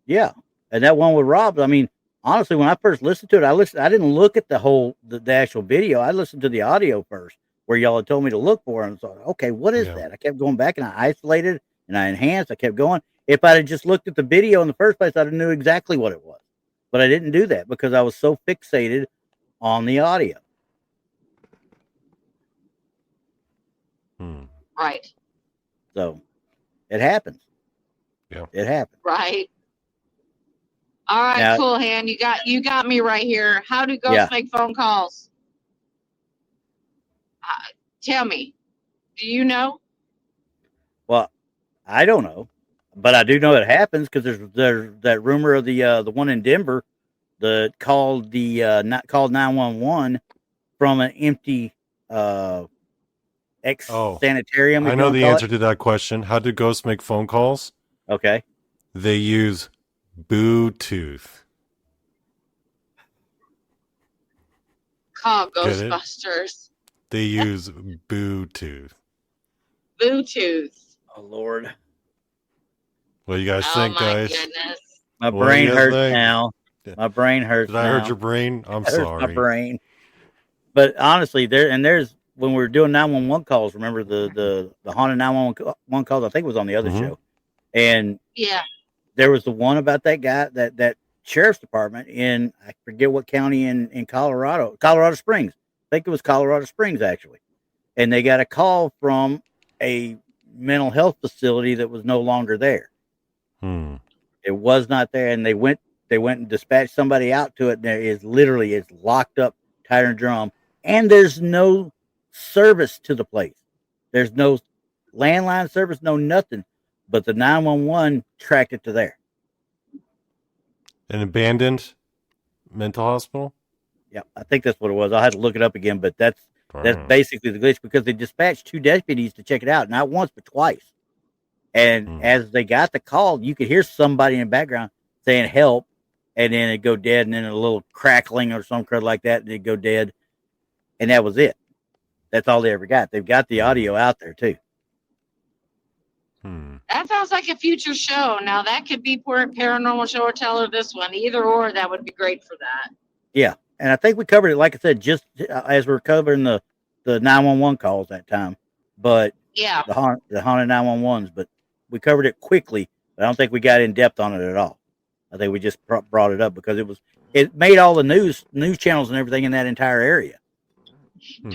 S1: yeah. And that one with Rob, I mean, honestly, when I first listened to it, I didn't look at the actual video. I listened to the audio first, where y'all had told me to look for it. And so, okay, what is that? I kept going back and I isolated and I enhanced. I kept going. If I had just looked at the video in the first place, I'd have knew exactly what it was. But I didn't do that because I was so fixated on the audio.
S3: Right.
S1: So it happens.
S2: Yeah.
S1: It happens.
S3: Right. All right,
S1: Now,
S3: cool, Han. You got me right here. How do ghosts make phone calls? Tell me. Do you know?
S1: Well, I don't know, But I do know it happens because there's that rumor of the one in Denver that called not called 911 from an empty ex sanitarium.
S2: I
S1: If you
S2: know
S1: want to
S2: the
S1: call
S2: answer to that question. How do ghosts make phone calls?
S1: it. Okay.
S2: They use Bluetooth.
S3: Call
S2: Get it?
S3: Ghostbusters.
S2: They use Bluetooth.
S3: Bluetooth.
S1: Oh Lord,
S2: What do you guys
S3: Oh
S2: think,
S3: my
S2: guys?
S3: goodness.
S1: my
S2: What do you
S1: brain
S2: guys
S1: hurts
S2: think?
S1: now. My brain hurts
S2: Did I
S1: now.
S2: hurt your brain? I'm
S1: It hurts my
S2: sorry.
S1: brain. But honestly, there's when we were doing 911 calls. Remember the haunted 911 calls? I think it was on the other show, and
S3: Yeah.
S1: there was the one about that guy that sheriff's department in I forget what county in Colorado Springs. I think it was Colorado Springs actually, and they got a call from a mental health facility that was no longer there. It was not there, and they went and dispatched somebody out to it. And there is literally it's locked up, tied in a drum, and there's no service to the place. There's no landline service, no nothing. But the 911 tracked it to there.
S2: An abandoned mental hospital?
S1: Yeah, I think that's what it was. I'll have to look it up again, but that's basically the glitch because they dispatched 2 deputies to check it out, not once but twice. And as they got the call, you could hear somebody in the background saying help, and then it'd go dead, and then a little crackling or some crud like that, and it'd go dead. And that was it. That's all they ever got. They've got the audio out there too.
S3: That sounds like a future show. Now that could be Paranormal Show or Tell or this one. Either or, that would be great for that.
S1: Yeah, and I think we covered it, like I said, just as we we're covering the 911 calls that time. But
S3: yeah,
S1: the haunted 911s. But we covered it quickly. But I don't think we got in depth on it at all. I think we just brought it up because it made all the news channels and everything in that entire area.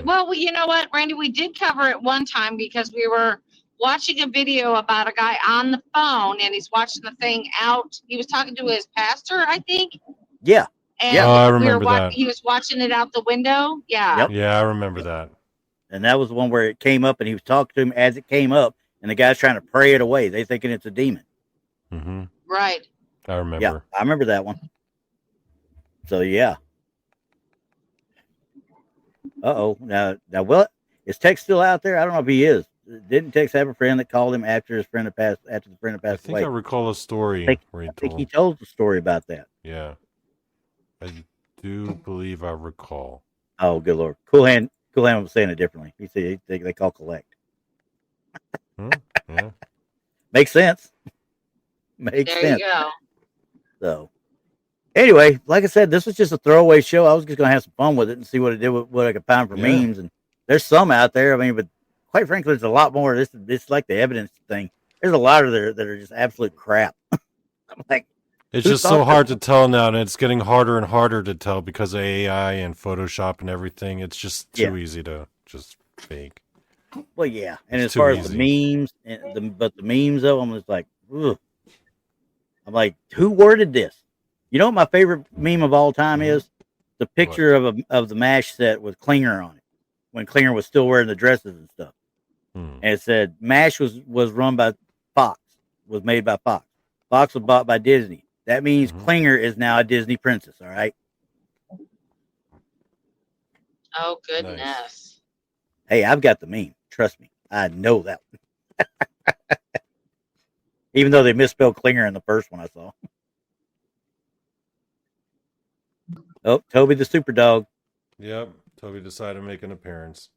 S3: Well, you know what, Randy, we did cover it one time because we were watching a video about a guy on the phone and he's watching the thing out. He was talking to his pastor, I think.
S1: Yeah.
S3: And
S2: yeah. I remember that.
S3: He was watching it out the window. Yeah.
S1: Yep.
S2: Yeah, I remember that.
S1: And that was the one where it came up and he was talking to him as it came up and the guy's trying to pray it away. They thinking it's a demon.
S3: Right.
S2: I remember.
S1: Yeah, I remember that one. So, yeah. Uh-oh. Now, well, is Tex still out there? I don't know if he is. Didn't Tex have a friend that called him after his friend had passed? After the friend had passed away?
S2: I recall a story where
S1: I think he told the story about that.
S2: Yeah, I do believe I recall.
S1: Oh, good Lord! Cool Hand was saying it differently. He said they call collect.
S2: Yeah,
S1: makes sense. Makes sense.
S3: There you go.
S1: So, anyway, like I said, this was just a throwaway show. I was just gonna have some fun with it and see what it did, what I could find for memes. And there's some out there. I mean, but quite frankly, there's a lot more. This like the evidence thing. There's a lot of there that are just absolute crap. I'm like,
S2: it's just so hard to tell now, and it's getting harder and harder to tell because of AI and Photoshop and everything. It's just too easy to just fake.
S1: Well, yeah, and as far as the memes, but the memes of them is like, ugh. I'm like, who worded this? You know what my favorite meme of all time is? The picture of the MASH set with Klinger on it when Klinger was still wearing the dresses and stuff. And it said MASH was run by Fox, was made by Fox. Fox was bought by Disney. That means Klinger is now a Disney princess. All right.
S3: Oh goodness.
S2: Nice.
S1: Hey, I've got the meme. Trust me, I know that one. Even though they misspelled Klinger in the first one I saw. Oh, Toby the super dog.
S2: Yep, Toby decided to make an appearance.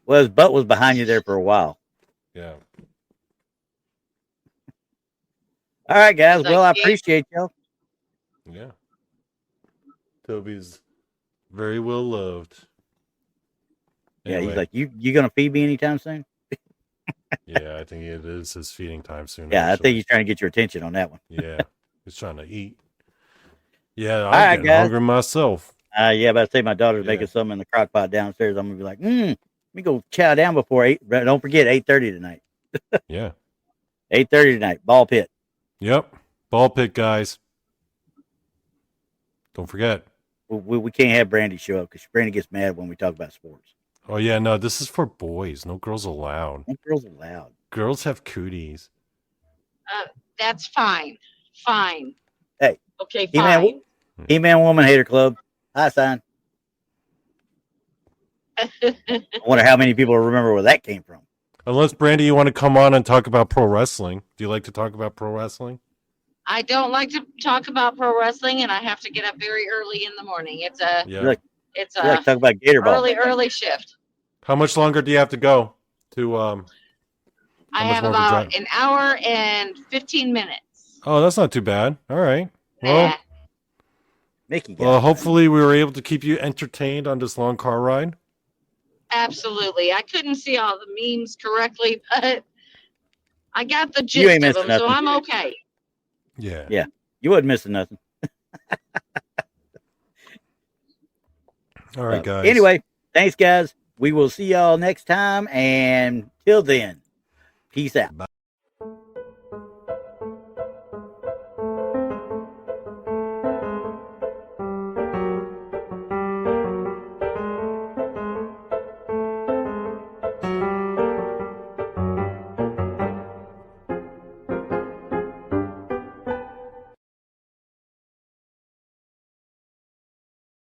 S1: Well, his butt was behind you there for a while.
S2: Yeah.
S1: All right, guys. Well, I appreciate y'all.
S2: Yeah. Toby's very well loved.
S1: Anyway. Yeah, he's like, you gonna feed me anytime soon?
S2: Yeah, I think it is his feeding time soon.
S1: Yeah, actually. I think he's trying to get your attention on that one.
S2: Yeah, he's trying to eat. Yeah, I'm getting hungry myself.
S1: Yeah, but I say my daughter's making something in the crock pot downstairs. I'm gonna be like, let me go chow down before 8. Don't forget 8:30 tonight.
S2: Yeah,
S1: 8:30 tonight. Ball pit.
S2: Yep, ball pit, guys. Don't forget.
S1: We can't have Brandi show up because Brandi gets mad when we talk about sports.
S2: Oh yeah, no, this is for boys. No girls allowed.
S1: No girls allowed.
S2: Girls have cooties.
S3: That's fine. Fine.
S1: Hey,
S3: Okay,
S1: He-Man,
S3: fine.
S1: He-Man Woman Hater Club. Hi, sign. I wonder how many people remember where that came from.
S2: Unless, Brandi, you want to come on and talk about pro wrestling. Do you like to talk about pro wrestling?
S3: I don't like to talk about pro wrestling, and I have to get up very early in the morning. It's a
S1: You like to talk about Gator Ball.
S3: early shift.
S2: How much longer do you have to go to
S3: I have about an hour and 15 minutes.
S2: Oh, that's not too bad. All right.
S3: Nah.
S2: Well, hopefully we were able to keep you entertained on this long car ride.
S3: Absolutely. I couldn't see all the memes correctly, but I got the gist of them, so I'm okay.
S2: Yeah.
S1: Yeah. You wasn't missing nothing.
S2: All right, guys.
S1: Anyway, thanks, guys. We will see y'all next time. And till then, peace out.
S2: Bye.